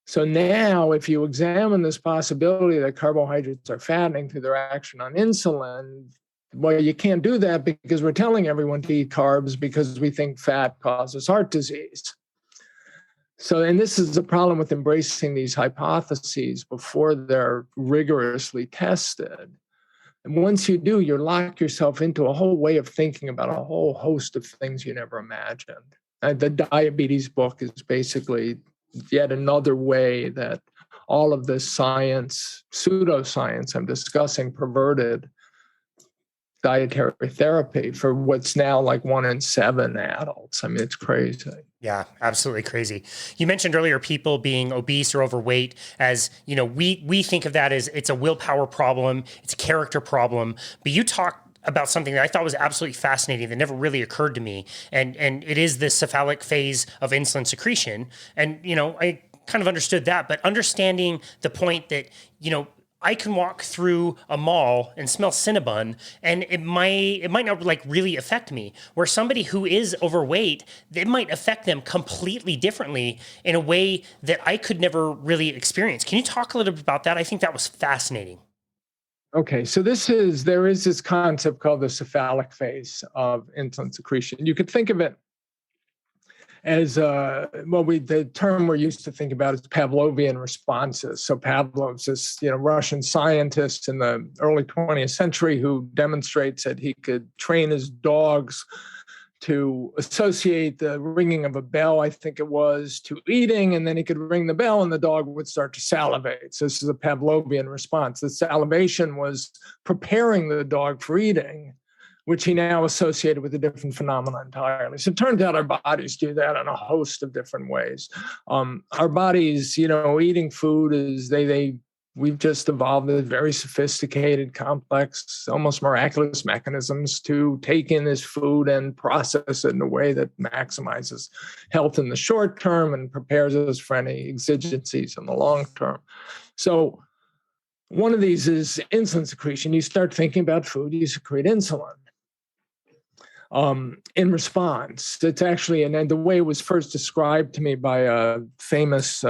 So now, if you examine this possibility that carbohydrates are fattening through their action on insulin, well, you can't do that because we're telling everyone to eat carbs because we think fat causes heart disease. So, and this is the problem with embracing these hypotheses before they're rigorously tested. And once you do, you lock yourself into a whole way of thinking about a whole host of things you never imagined. And the diabetes book is basically yet another way that all of this science, pseudoscience I'm discussing, perverted dietary therapy for what's now like 1 in 7 adults. I mean, it's crazy. Yeah, absolutely crazy. You mentioned earlier people being obese or overweight as, we think of that as it's a willpower problem, it's a character problem, but you talk about something that I thought was absolutely fascinating that never really occurred to me. And it is the cephalic phase of insulin secretion. And, I kind of understood that, but understanding the point that, I can walk through a mall and smell Cinnabon, and it might not really affect me. Where somebody who is overweight, it might affect them completely differently in a way that I could never really experience. Can you talk a little bit about that? I think that was fascinating. Okay, so there is this concept called the cephalic phase of insulin secretion. You could think of it as the term we're used to think about is Pavlovian responses. So Pavlov's this Russian scientist in the early 20th century who demonstrates that he could train his dogs to associate the ringing of a bell, I think it was, to eating, and then he could ring the bell and the dog would start to salivate. So this is a Pavlovian response. The salivation was preparing the dog for eating, which he now associated with a different phenomenon entirely. So it turns out our bodies do that in a host of different ways. Our bodies, eating food is we've just evolved with very sophisticated, complex, almost miraculous mechanisms to take in this food and process it in a way that maximizes health in the short term and prepares us for any exigencies in the long term. So one of these is insulin secretion. You start thinking about food, you secrete insulin. In response, it's actually, and the way it was first described to me by a famous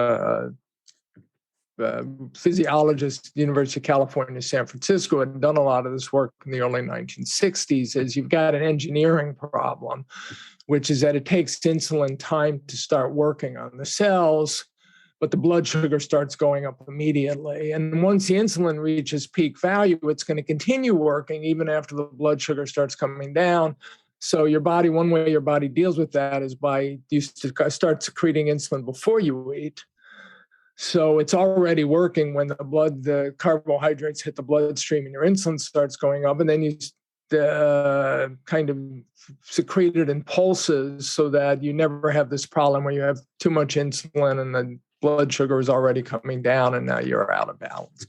physiologist at the University of California, San Francisco, had done a lot of this work in the early 1960s, is you've got an engineering problem, which is that it takes insulin time to start working on the cells, but the blood sugar starts going up immediately. And once the insulin reaches peak value, it's going to continue working even after the blood sugar starts coming down. So your body, one way your body deals with that is by you start secreting insulin before you eat. So it's already working when the carbohydrates hit the bloodstream and your insulin starts going up, and then you kind of secrete it in pulses so that you never have this problem where you have too much insulin and the blood sugar is already coming down and now you're out of balance.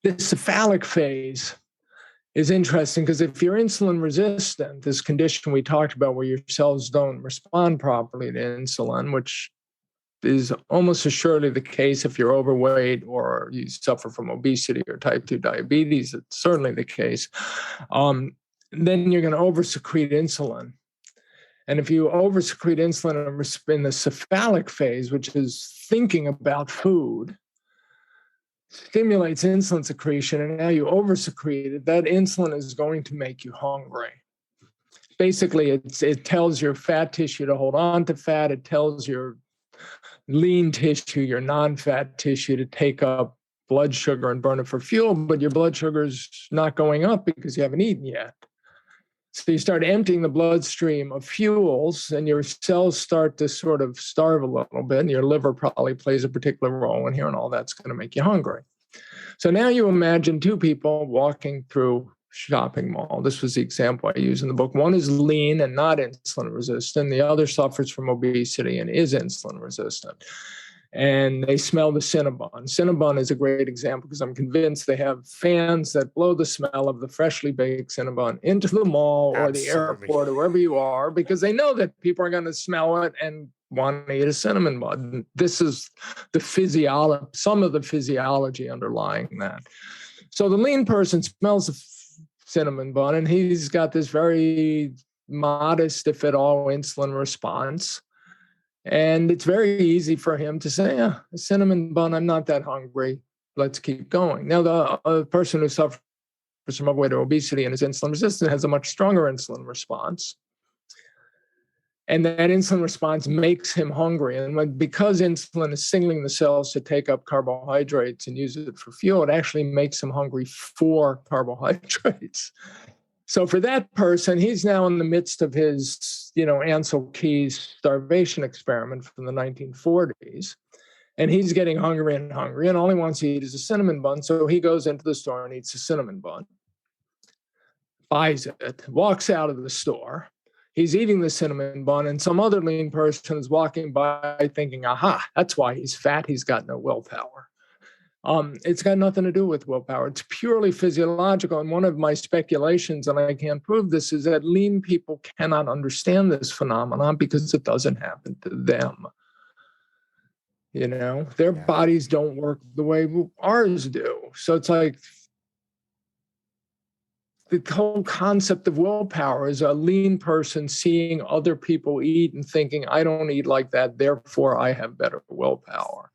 The cephalic phase is interesting because if you're insulin resistant, this condition we talked about where your cells don't respond properly to insulin, which is almost assuredly the case if you're overweight or you suffer from obesity or type 2 diabetes, it's certainly the case, then you're going to oversecrete insulin. And if you oversecrete insulin in the cephalic phase, which is thinking about food, stimulates insulin secretion, and now you oversecrete it, that insulin is going to make you hungry. Basically, it tells your fat tissue to hold on to fat. It tells your lean tissue, your non-fat tissue, to take up blood sugar and burn it for fuel, but your blood sugar is not going up because you haven't eaten yet. So you start emptying the bloodstream of fuels and your cells start to sort of starve a little bit, and your liver probably plays a particular role in here, and all that's going to make you hungry. So now you imagine two people walking through shopping mall. This was the example I use in the book. One is lean and not insulin resistant. The other suffers from obesity and is insulin resistant. And they smell the Cinnabon. Cinnabon is a great example because I'm convinced they have fans that blow the smell of the freshly baked Cinnabon into the mall or the airport or wherever you are, because they know that people are going to smell it and want to eat a cinnamon bun. This is some of the physiology underlying that. So the lean person smells the cinnamon bun, and he's got this very modest, if at all, insulin response. And it's very easy for him to say, a cinnamon bun, I'm not that hungry. Let's keep going. Now, the person who suffers from overweight or obesity and is insulin resistant has a much stronger insulin response. And that insulin response makes him hungry. And because insulin is signaling the cells to take up carbohydrates and use it for fuel, it actually makes him hungry for carbohydrates. So for that person, he's now in the midst of his, Ansel Keys starvation experiment from the 1940s. And he's getting hungry and hungry, and all he wants to eat is a cinnamon bun. So he goes into the store and eats a cinnamon bun, buys it, walks out of the store. He's eating the cinnamon bun, and some other lean person is walking by thinking, aha, that's why he's fat. He's got no willpower. It's got nothing to do with willpower. It's purely physiological. And one of my speculations, and I can't prove this, is that lean people cannot understand this phenomenon because it doesn't happen to them. Their bodies don't work the way ours do. So it's like the whole concept of willpower is a lean person seeing other people eat and thinking, I don't eat like that, therefore I have better willpower.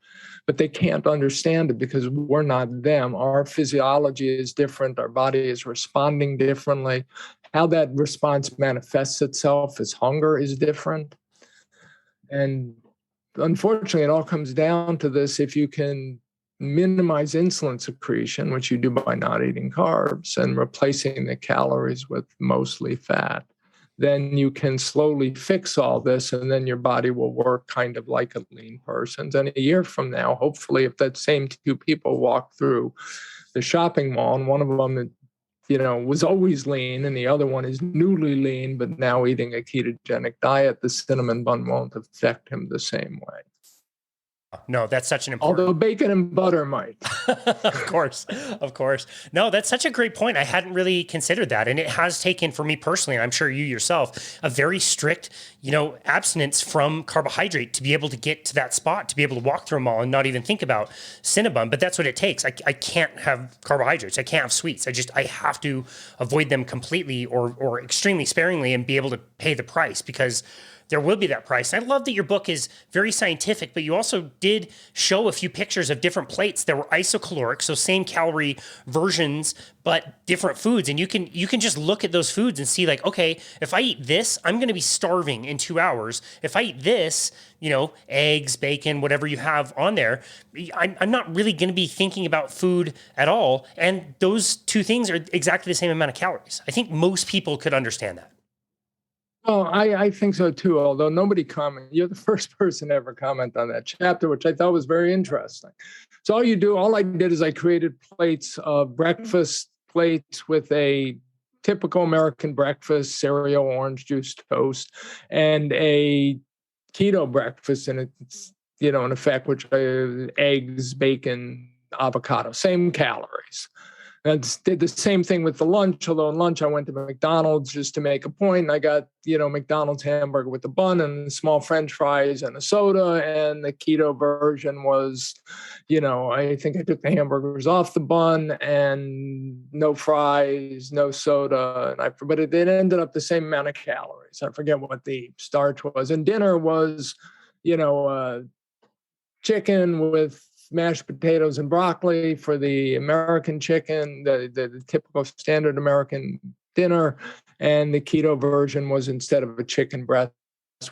But they can't understand it because we're not them. Our physiology is different. Our body is responding differently. How that response manifests itself as hunger is different. And unfortunately, it all comes down to this. If you can minimize insulin secretion, which you do by not eating carbs and replacing the calories with mostly fat, then you can slowly fix all this, and then your body will work kind of like a lean person's. And a year from now, hopefully, if that same two people walk through the shopping mall, and one of them, was always lean, and the other one is newly lean, but now eating a ketogenic diet, the cinnamon bun won't affect him the same way. No, that's such an important... Although bacon and butter might. Of course. No, that's such a great point. I hadn't really considered that. And it has taken, for me personally, and I'm sure you yourself, a very strict, abstinence from carbohydrate to be able to get to that spot, to be able to walk through them all and not even think about Cinnabon. But that's what it takes. I can't have carbohydrates. I can't have sweets. I have to avoid them completely or extremely sparingly and be able to pay the price, because there will be that price. I love that your book is very scientific, but you also did show a few pictures of different plates that were isocaloric, so same calorie versions, but different foods. And you can just look at those foods and see like, okay, if I eat this, I'm going to be starving in 2 hours. If I eat this, eggs, bacon, whatever you have on there, I'm not really going to be thinking about food at all. And those two things are exactly the same amount of calories. I think most people could understand that. Well, I think so too, although nobody commented. You're the first person to ever comment on that chapter, which I thought was very interesting. So all I did is I created plates of breakfast plates with a typical American breakfast, cereal, orange juice, toast, and a keto breakfast, and it's, in effect, which eggs, bacon, avocado, same calories. And did the same thing with the lunch, although in lunch I went to McDonald's just to make a point. And I got, McDonald's hamburger with a bun and small French fries and a soda. And the keto version was, I think I took the hamburgers off the bun and no fries, no soda. But it ended up the same amount of calories. I forget what the starch was. And dinner was, chicken with mashed potatoes and broccoli for the American chicken, the typical standard American dinner. And the keto version was, instead of a chicken breast,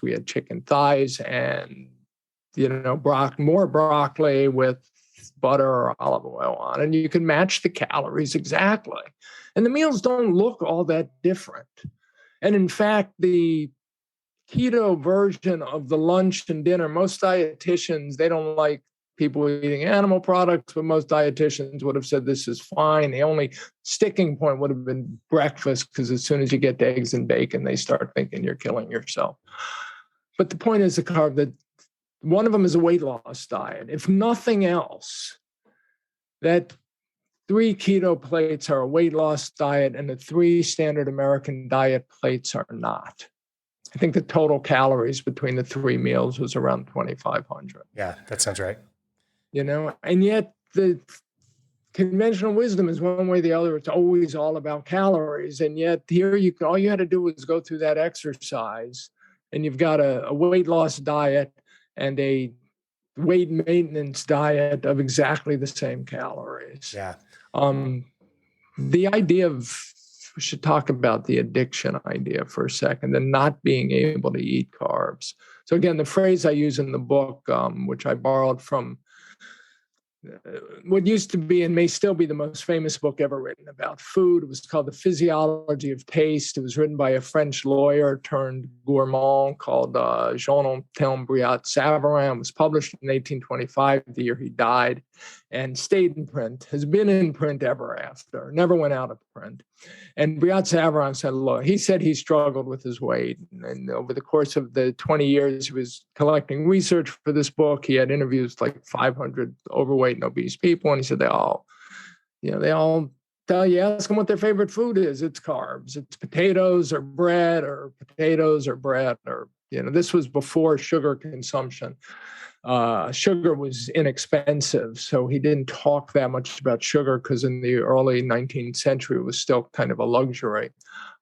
we had chicken thighs and, more broccoli with butter or olive oil on. And you can match the calories exactly. And the meals don't look all that different. And in fact, the keto version of the lunch and dinner, most dietitians, they don't like people eating animal products, but most dietitians would have said this is fine. The only sticking point would have been breakfast, because as soon as you get to eggs and bacon, they start thinking you're killing yourself. But the point is that one of them is a weight loss diet. If nothing else, that 3 keto plates are a weight loss diet, and the 3 standard American diet plates are not. I think the total calories between the 3 meals was around 2,500. Yeah, that sounds right. And yet the conventional wisdom is one way or the other. It's always all about calories. And yet here all you had to do was go through that exercise, and you've got a weight loss diet and a weight maintenance diet of exactly the same calories. Yeah. The idea we should talk about the addiction idea for a second, and not being able to eat carbs. So again, the phrase I use in the book, which I borrowed from what used to be and may still be the most famous book ever written about food. It was called The Physiology of Taste. It was written by a French lawyer turned gourmand called Jean-Antoine Brillat-Savarin. It was published in 1825, the year he died, and stayed in print, has been in print ever after, never went out of print. And Brillat-Savarin said, look, he said he struggled with his weight. And over the course of the 20 years he was collecting research for this book, he had interviews with like 500 overweight and obese people. And he said, they all tell you, ask them what their favorite food is. It's carbs. It's potatoes or bread, or potatoes or bread, or, this was before sugar consumption. Sugar was inexpensive, so he didn't talk that much about sugar, because in the early 19th century it was still kind of a luxury.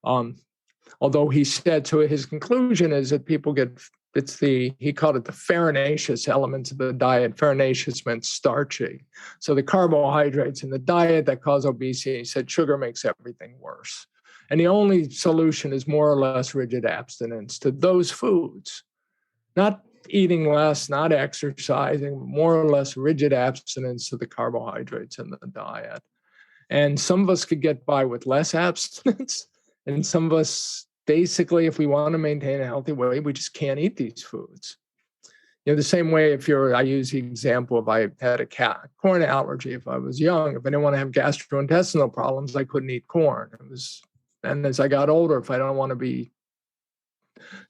Although he said, so his conclusion is that people he called it the farinaceous elements of the diet. Farinaceous meant starchy. So the carbohydrates in the diet that cause obesity, he said sugar makes everything worse. And the only solution is more or less rigid abstinence to those foods. Not eating less, not exercising, more or less rigid abstinence to the carbohydrates in the diet. And some of us could get by with less abstinence, and some of us, basically, if we want to maintain a healthy weight, we just can't eat these foods. The same way I use the example, if I had a corn allergy, if I was young, if I didn't want to have gastrointestinal problems, I couldn't eat corn. And as I got older, if I don't want to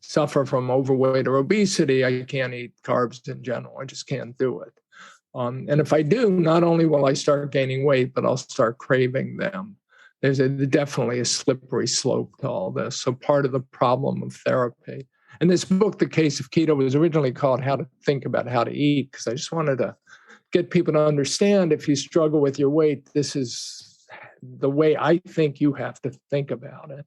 suffer from overweight or obesity, I can't eat carbs in general. I just can't do it. And if I do, not only will I start gaining weight, but I'll start craving them. There's definitely a slippery slope to all this. So part of the problem of therapy. And this book, The Case of Keto, was originally called How to Think About How to Eat, because I just wanted to get people to understand, if you struggle with your weight, this is the way I think you have to think about it.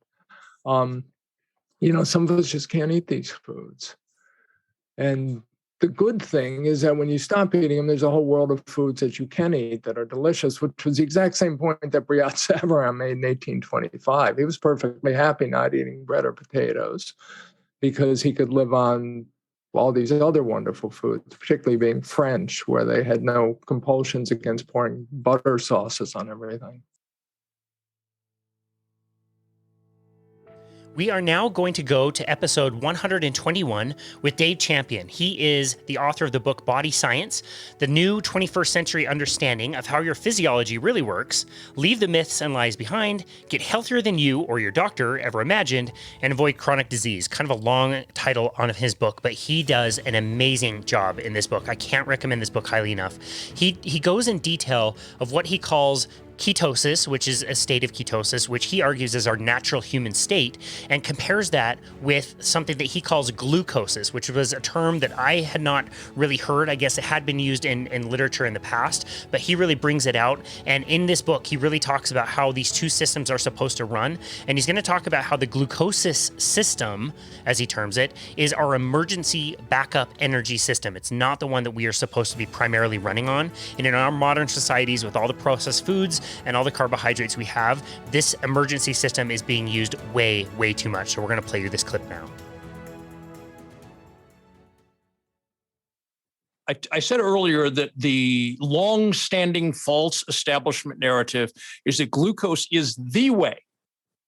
Some of us just can't eat these foods. And the good thing is that when you stop eating them, there's a whole world of foods that you can eat that are delicious, which was the exact same point that Briat Savarin made in 1825. He was perfectly happy not eating bread or potatoes because he could live on all these other wonderful foods, particularly being French, where they had no compulsions against pouring butter sauces on everything. We are now going to go to episode 121 with Dave Champion. He is the author of the book Body Science, the new 21st century understanding of how your physiology really works, leave the myths and lies behind, get healthier than you or your doctor ever imagined, and avoid chronic disease. Kind of a long title on his book, but he does an amazing job in this book. I can't recommend this book highly enough. He goes in detail of what he calls ketosis, which is a state of ketosis, which he argues is our natural human state, and compares that with something that he calls glucosis, which was a term that I had not really heard. I guess it had been used in literature in the past, but he really brings it out. And in this book, he really talks about how these two systems are supposed to run. And he's going to talk about how the glucosis system, as he terms it, is our emergency backup energy system. It's not the one that we are supposed to be primarily running on. And in our modern societies, with all the processed foods and all the carbohydrates we have, this emergency system is being used way, way too much. So we're going to play you this clip now. I said earlier that the long-standing false establishment narrative is that glucose is the way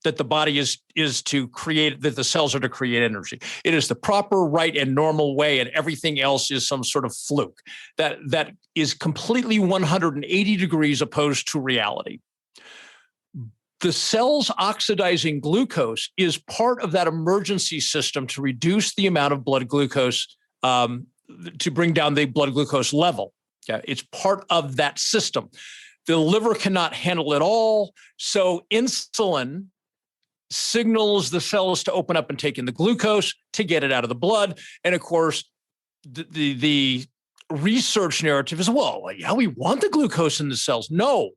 that the body is to create, that the cells are to create energy. It is the proper, right, and normal way, and everything else is some sort of fluke. That is completely 180 degrees opposed to reality. The cells oxidizing glucose is part of that emergency system to reduce the amount of blood glucose, to bring down the blood glucose level. Yeah, it's part of that system. The liver cannot handle it all, so insulin signals the cells to open up and take in the glucose to get it out of the blood. And of course, the research narrative is, well, yeah, we want the glucose in the cells. No,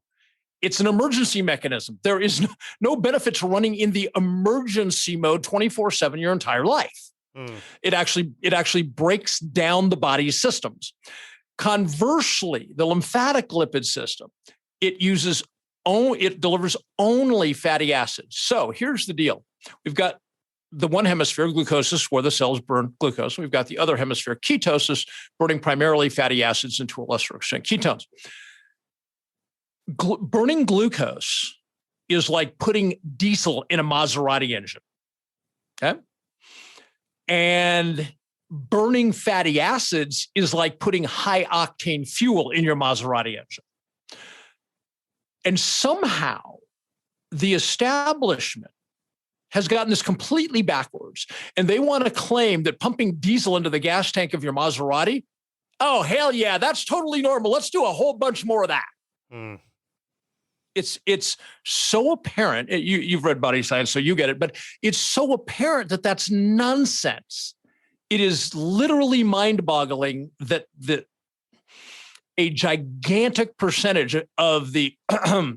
it's an emergency mechanism. There is no benefit to running in the emergency mode 24/7 your entire life. It actually breaks down the body's systems. Conversely, the lymphatic lipid system, it delivers only fatty acids. So here's the deal. We've got the one hemisphere, glucosis, where the cells burn glucose. We've got the other hemisphere, ketosis, burning primarily fatty acids and to a lesser extent ketones. Burning glucose is like putting diesel in a Maserati engine. Okay? And burning fatty acids is like putting high octane fuel in your Maserati engine. And somehow the establishment has gotten this completely backwards. And they want to claim that pumping diesel into the gas tank of your Maserati, oh, hell yeah, that's totally normal. Let's do a whole bunch more of that. It's so apparent. You've read Body Science, so you get it. But it's so apparent that that's nonsense. It is literally mind-boggling that a gigantic percentage of the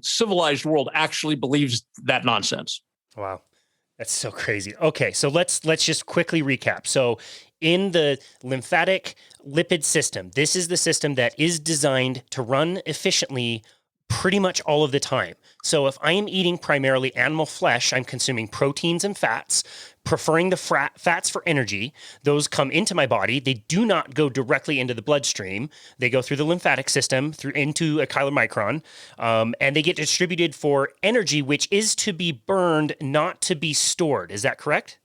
civilized world actually believes that nonsense. Wow. That's so crazy. Okay, so let's just quickly recap. So in the lymphatic lipid system, this is the system that is designed to run efficiently pretty much all of the time. So if I am eating primarily animal flesh, I'm consuming proteins and fats, preferring the fats for energy. Those come into my body. They do not go directly into the bloodstream. They go through the lymphatic system, into a chylomicron, and they get distributed for energy, which is to be burned, not to be stored. Is that correct?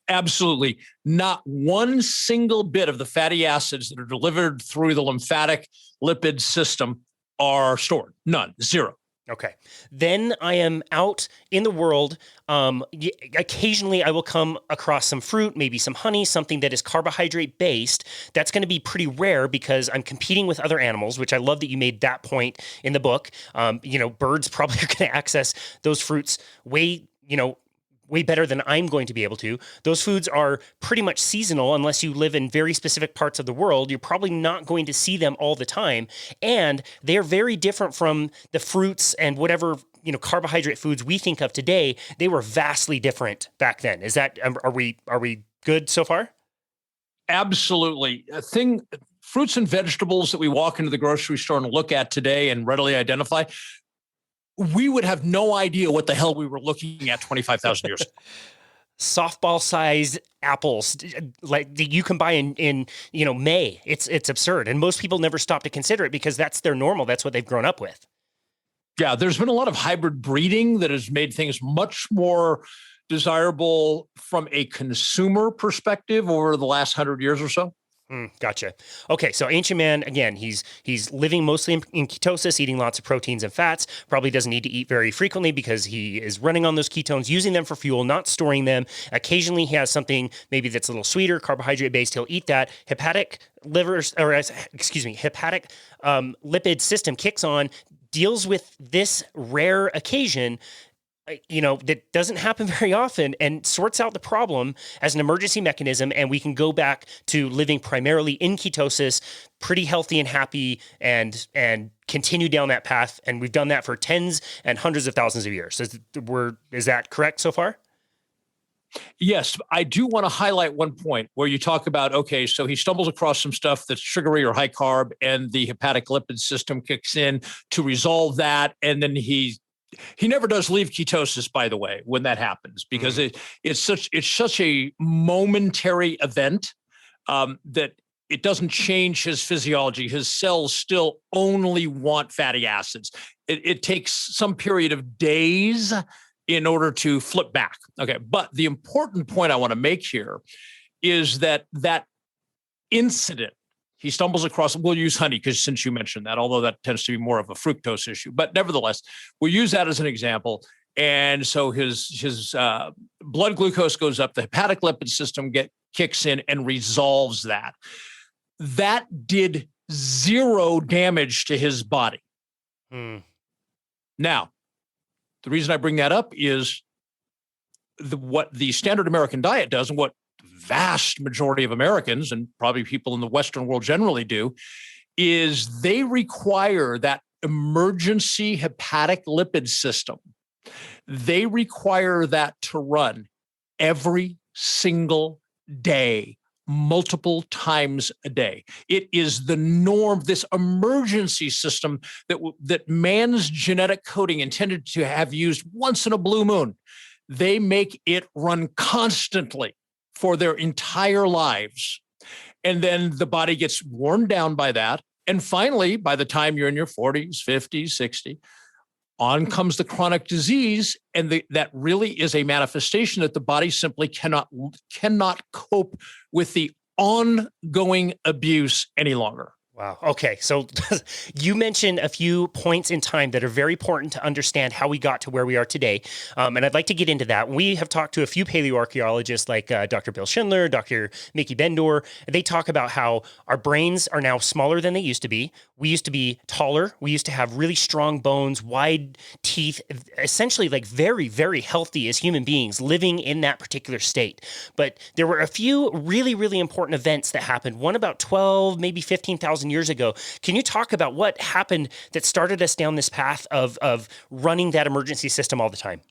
Absolutely. Not one single bit of the fatty acids that are delivered through the lymphatic lipid system are stored. None. Zero. Okay. Then I am out in the world. Occasionally I will come across some fruit, maybe some honey, something that is carbohydrate based. That's going to be pretty rare because I'm competing with other animals, which I love that you made that point in the book. Birds probably are going to access those fruits way better than I'm going to be able to. Those foods are pretty much seasonal unless you live in very specific parts of the world. You're probably not going to see them all the time. And they're very different from the fruits and whatever carbohydrate foods we think of today, they were vastly different back then. Is that, are we good so far? Absolutely. Fruits and vegetables that we walk into the grocery store and look at today and readily identify, we would have no idea what the hell we were looking at 25,000 years ago. Softball-sized apples, like you can buy in May. It's absurd, and most people never stop to consider it because that's their normal. That's what they've grown up with. Yeah, there's been a lot of hybrid breeding that has made things much more desirable from a consumer perspective over the last 100 years or so. Gotcha. Okay, so ancient man, again, he's living mostly in ketosis, eating lots of proteins and fats, probably doesn't need to eat very frequently because he is running on those ketones, using them for fuel, not storing them. Occasionally he has something maybe that's a little sweeter, carbohydrate-based, he'll eat that. Hepatic lipid system kicks on, deals with this rare occasion that doesn't happen very often, and sorts out the problem as an emergency mechanism. And we can go back to living primarily in ketosis, pretty healthy and happy, and continue down that path. And we've done that for tens and hundreds of thousands of years. Is that correct so far? Yes, I do want to highlight one point where you talk about, okay, so he stumbles across some stuff that's sugary or high carb, and the hepatic lipid system kicks in to resolve that. And then he never does leave ketosis, by the way, when that happens, because it's such a momentary event that it doesn't change his physiology. His cells still only want fatty acids. It takes some period of days in order to flip back. Okay, but the important point I want to make here is that incident, he stumbles across, we'll use honey because since you mentioned that, although that tends to be more of a fructose issue, but nevertheless, we'll use that as an example. And so his blood glucose goes up, the hepatic lipid system kicks in and resolves that. That did zero damage to his body. Now, the reason I bring that up is what the standard American diet does, and what vast majority of Americans and probably people in the Western world generally do, is they require that emergency hepatic lipid system. They require that to run every single day, multiple times a day. It is the norm, this emergency system that man's genetic coding intended to have used once in a blue moon. They make it run constantly for their entire lives. And then the body gets worn down by that. And finally, by the time you're in your 40s, 50s, 60s, on comes the chronic disease. And that really is a manifestation that the body simply cannot cope with the ongoing abuse any longer. Wow. Okay. So you mentioned a few points in time that are very important to understand how we got to where we are today. And I'd like to get into that. We have talked to a few paleoarchaeologists like Dr. Bill Schindler, Dr. Mickey Bendor. They talk about how our brains are now smaller than they used to be. We used to be taller. We used to have really strong bones, wide teeth, essentially like very, very healthy as human beings living in that particular state. But there were a few really, really important events that happened. One about 12, maybe 15,000 years ago. Can you talk about what happened that started us down this path of running that emergency system all the time?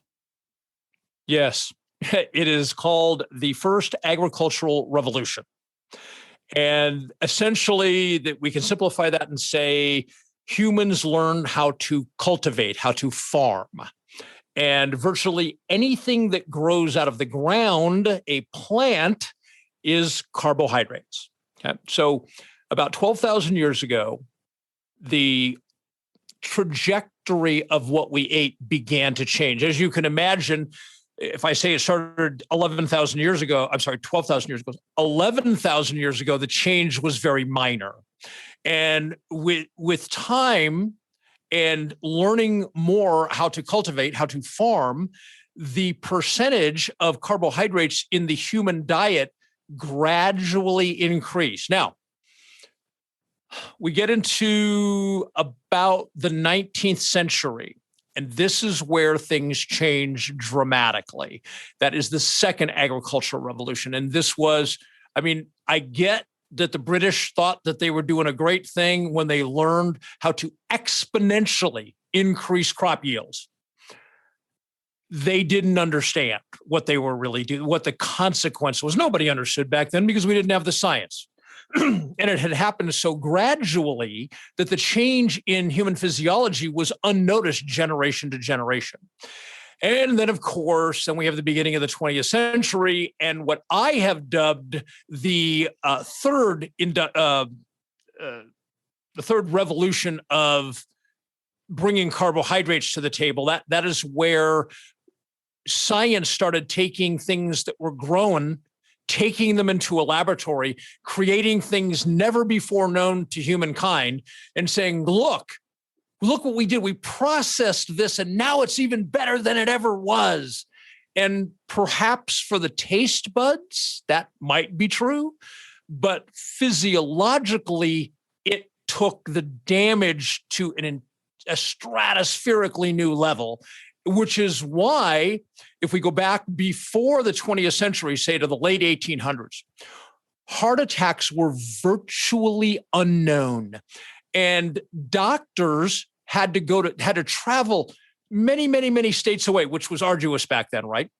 Yes, it is called the first agricultural revolution. And essentially, that we can simplify that and say humans learn how to cultivate, how to farm. And virtually anything that grows out of the ground, a plant, is carbohydrates. Okay? So about 12,000 years ago, the trajectory of what we ate began to change. As you can imagine, if I say it started 11,000 years ago, I'm sorry, 12,000 years ago, 11,000 years ago, the change was very minor. And with time and learning more how to cultivate, how to farm, the percentage of carbohydrates in the human diet gradually increased. Now, we get into about the 19th century, and this is where things change dramatically. That is the second agricultural revolution. And this was, I get that the British thought that they were doing a great thing when they learned how to exponentially increase crop yields. they didn't understand what they were really doing, what the consequence was. Nobody understood back then because we didn't have the science. And it had happened so gradually that the change in human physiology was unnoticed generation to generation. And then, of course, then we have the beginning of the 20th century and what I have dubbed the third revolution of bringing carbohydrates to the table. That is where science started taking things that were grown, taking them into a laboratory, creating things never before known to humankind, and saying, look what we did. We processed this, and now it's even better than it ever was. And perhaps for the taste buds, that might be true, but physiologically, it took the damage to a stratospherically new level, which is why, if we go back before the 20th century, say to the late 1800s, heart attacks were virtually unknown. And doctors had to travel many, many, many states away, which was arduous back then, right?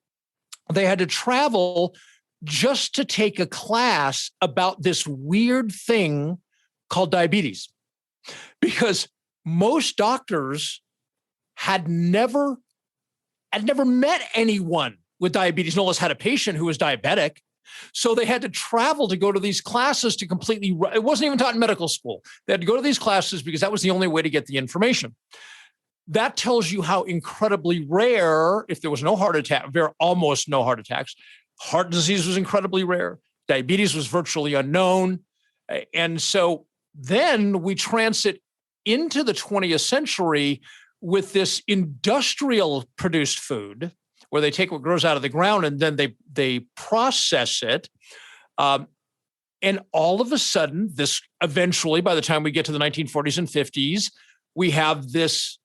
They had to travel just to take a class about this weird thing called diabetes, because most doctors had never met anyone with diabetes, no less had a patient who was diabetic. So they had to travel to go to these classes to it wasn't even taught in medical school. They had to go to these classes because that was the only way to get the information. That tells you how incredibly rare, if there was no heart attack, almost no heart attacks, heart disease was incredibly rare, diabetes was virtually unknown. And so then we transit into the 20th century with this industrial produced food, where they take what grows out of the ground and then they process it. And all of a sudden, this eventually, by the time we get to the 1940s and 50s, we have this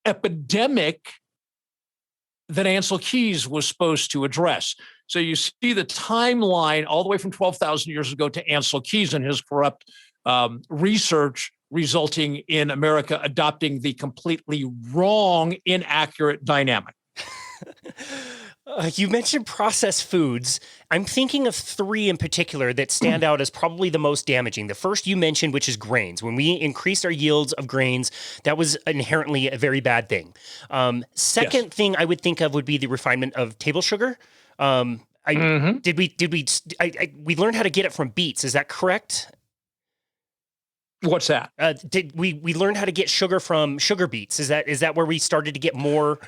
epidemic that Ancel Keys was supposed to address. So you see the timeline all the way from 12,000 years ago to Ancel Keys and his corrupt research, resulting in America adopting the completely wrong, inaccurate dynamic. You mentioned processed foods. I'm thinking of three in particular that stand out as probably the most damaging. The first you mentioned, which is grains. When we increased our yields of grains, that was inherently a very bad thing. Second thing I would think of would be the refinement of table sugar. We learned how to get it from beets. Is that correct? What's that? We learned how to get sugar from sugar beets. Is that where we started to get more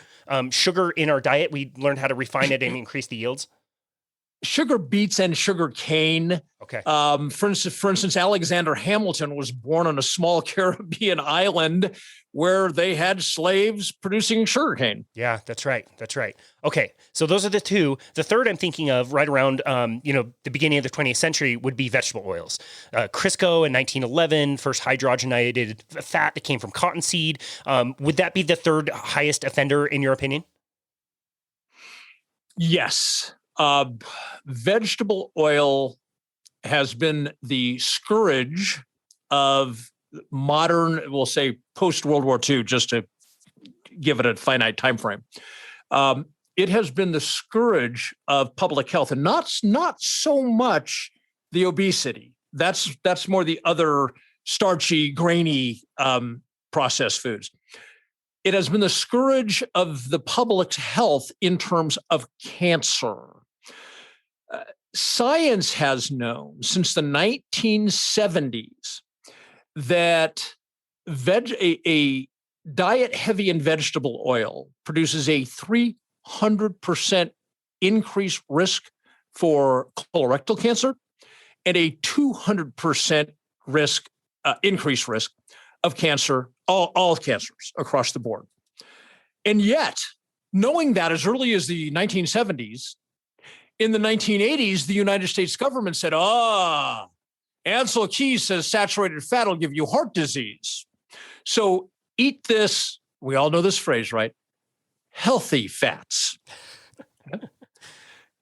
sugar in our diet? We learned how to refine it and increase the yields? Sugar beets and sugar cane. Okay. For instance, Alexander Hamilton was born on a small Caribbean island where they had slaves producing sugarcane. Yeah, that's right. Okay, so those are the two. The third I'm thinking of right around, the beginning of the 20th century would be vegetable oils. Crisco in 1911, first hydrogenated fat that came from cottonseed. Would that be the third highest offender in your opinion? Yes. Vegetable oil has been the scourge of modern, we'll say post-World War II, just to give it a finite time frame. It has been the scourge of public health, and not so much the obesity. That's more the other starchy, grainy processed foods. It has been the scourge of the public's health in terms of cancer. Science has known since the 1970s that a diet heavy in vegetable oil produces a 300% increased risk for colorectal cancer and a 200% increased risk of cancer, all cancers across the board. And yet, knowing that as early as the 1970s, in the 1980s, the United States government said, Ancel Keys says saturated fat will give you heart disease. So eat this, we all know this phrase, right? Healthy fats.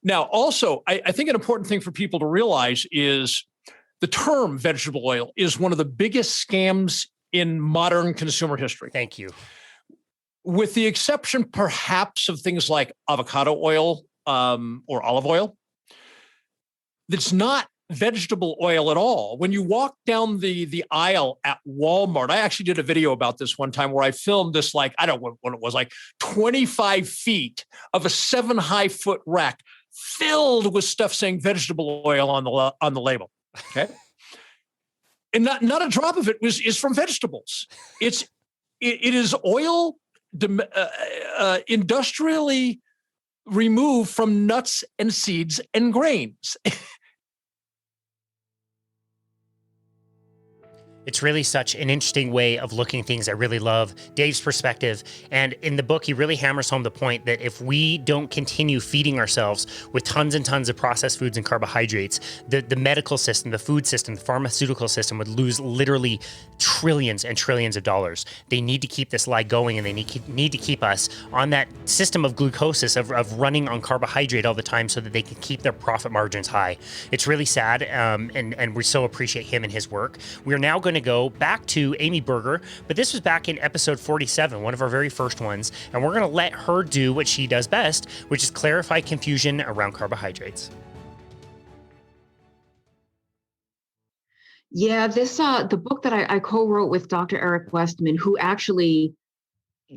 Now, also, I think an important thing for people to realize is the term vegetable oil is one of the biggest scams in modern consumer history. Thank you. with the exception perhaps of things like avocado oil or olive oil, that's not vegetable oil at all. When you walk down the aisle at Walmart, I actually did a video about this one time where I filmed this, like, I don't know what it was, like 25 feet of a 7-high-foot rack filled with stuff saying vegetable oil on the label. Okay. And not a drop of it is from vegetables. It is oil industrially removed from nuts and seeds and grains. It's really such an interesting way of looking at things. I really love Dave's perspective. And in the book, he really hammers home the point that if we don't continue feeding ourselves with tons and tons of processed foods and carbohydrates, the medical system, the food system, the pharmaceutical system would lose literally trillions and trillions of dollars. They need to keep this lie going, and they need to keep us on that system of glucosis, of running on carbohydrate all the time so that they can keep their profit margins high. It's really sad, and we so appreciate him and his work. We are now going to go back to Amy Berger, but this was back in episode 47, one of our very first ones, and we're going to let her do what she does best, which is clarify confusion around carbohydrates. Yeah, this the book that I co-wrote with Dr. Eric Westman, who actually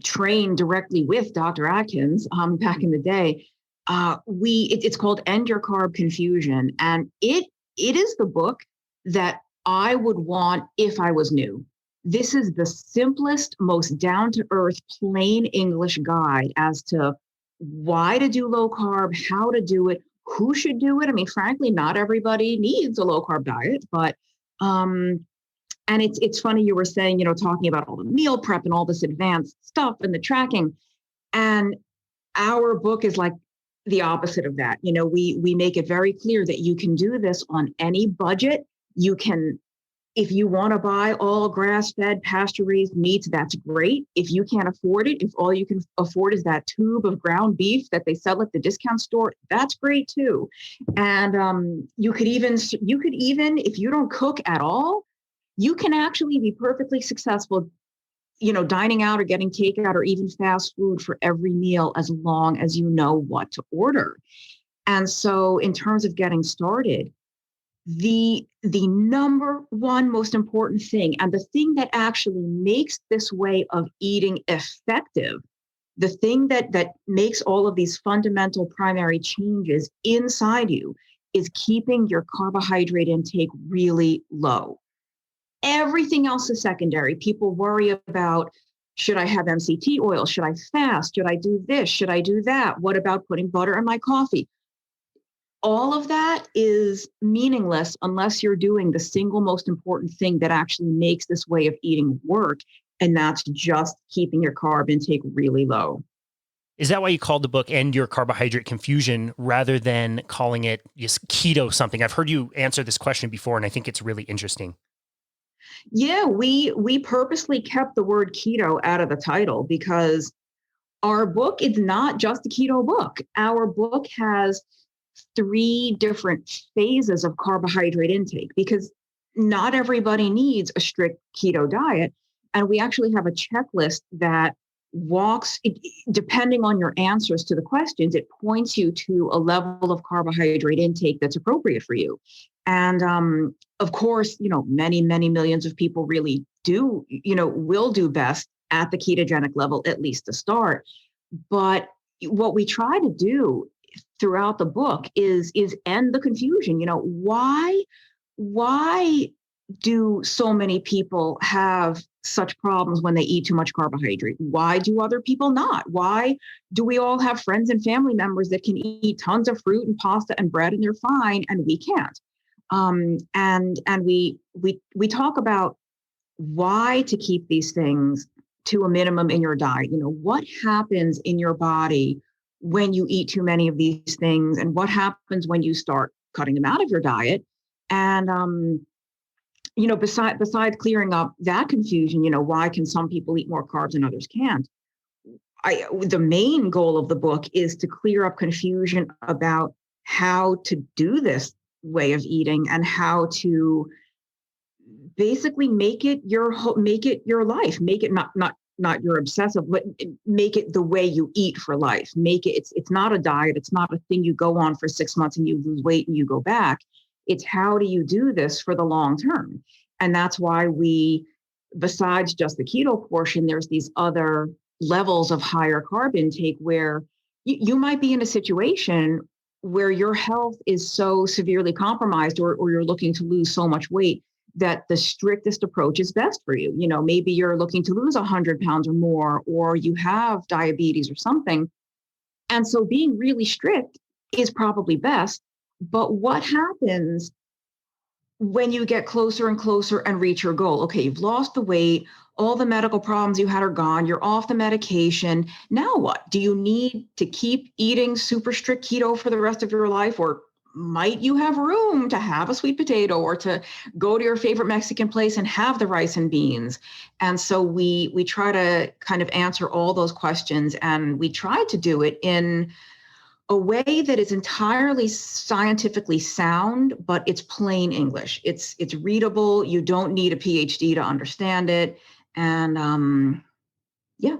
trained directly with Dr. Atkins back in the day. It's called End Your Carb Confusion, and it is the book that I would want if I was new. This is the simplest, most down-to-earth, plain English guide as to why to do low carb, how to do it, who should do it. I mean, frankly, not everybody needs a low carb diet, but and it's funny you were saying, talking about all the meal prep and all this advanced stuff and the tracking, and our book is like the opposite of that. We make it very clear that you can do this on any budget. You can, if you want to buy all grass-fed, pasture-raised meats, that's great. If you can't afford it, if all you can afford is that tube of ground beef that they sell at the discount store, that's great too. And you could even, if you don't cook at all, you can actually be perfectly successful, dining out or getting takeout or even fast food for every meal, as long as you know what to order. And so in terms of getting started, the number one most important thing, and the thing that actually makes this way of eating effective, the thing that makes all of these fundamental primary changes inside you, is keeping your carbohydrate intake really low. Everything else is secondary. People worry about, should I have MCT oil? Should I fast? Should I do this? Should I do that? What about putting butter in my coffee? All of that is meaningless unless you're doing the single most important thing that actually makes this way of eating work, and that's just keeping your carb intake really low. Is that why you called the book End Your Carbohydrate Confusion rather than calling it just keto something? I've heard you answer this question before, and I think it's really interesting. Yeah, we purposely kept the word keto out of the title because our book is not just a keto book. Our book has 3 different phases of carbohydrate intake, because not everybody needs a strict keto diet. And we actually have a checklist that walks, depending on your answers to the questions, it points you to a level of carbohydrate intake that's appropriate for you. And of course, many, many millions of people really will do best at the ketogenic level, at least to start. But what we try to do throughout the book is end the confusion. Why do so many people have such problems when they eat too much carbohydrate? Why do other people not? Why do we all have friends and family members that can eat tons of fruit and pasta and bread and they're fine, and we can't? And we talk about why to keep these things to a minimum in your diet. What happens in your body when you eat too many of these things, and what happens when you start cutting them out of your diet? And besides clearing up that confusion, why can some people eat more carbs and others can't? The main goal of the book is to clear up confusion about how to do this way of eating and how to basically make it your life, make it not not your obsessive, but make it the way you eat for life. Make it, it's not a diet. It's not a thing you go on for 6 months and you lose weight and you go back. It's how do you do this for the long term? And that's why we, besides just the keto portion, there's these other levels of higher carb intake where you might be in a situation where your health is so severely compromised, or you're looking to lose so much weight that the strictest approach is best for you. You know, maybe you're looking to lose 100 pounds or more, or you have diabetes or something. And so being really strict is probably best. But what happens when you get closer and closer and reach your goal? Okay, you've lost the weight, all the medical problems you had are gone, you're off the medication. Now what? Do you need to keep eating super strict keto for the rest of your life? Or might you have room to have a sweet potato, or to go to your favorite Mexican place and have the rice and beans? And so we try to kind of answer all those questions, and we try to do it in a way that is entirely scientifically sound, but it's plain English. It's readable. You don't need a PhD to understand it. And yeah.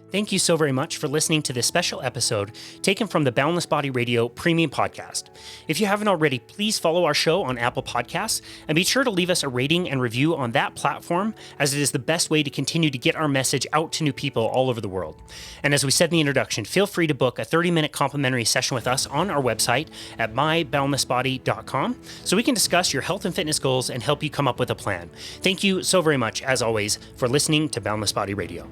Thank you so very much for listening to this special episode taken from the Boundless Body Radio Premium Podcast. If you haven't already, please follow our show on Apple Podcasts and be sure to leave us a rating and review on that platform, as it is the best way to continue to get our message out to new people all over the world. And as we said in the introduction, feel free to book a 30-minute complimentary session with us on our website at myboundlessbody.com so we can discuss your health and fitness goals and help you come up with a plan. Thank you so very much, as always, for listening to Boundless Body Radio.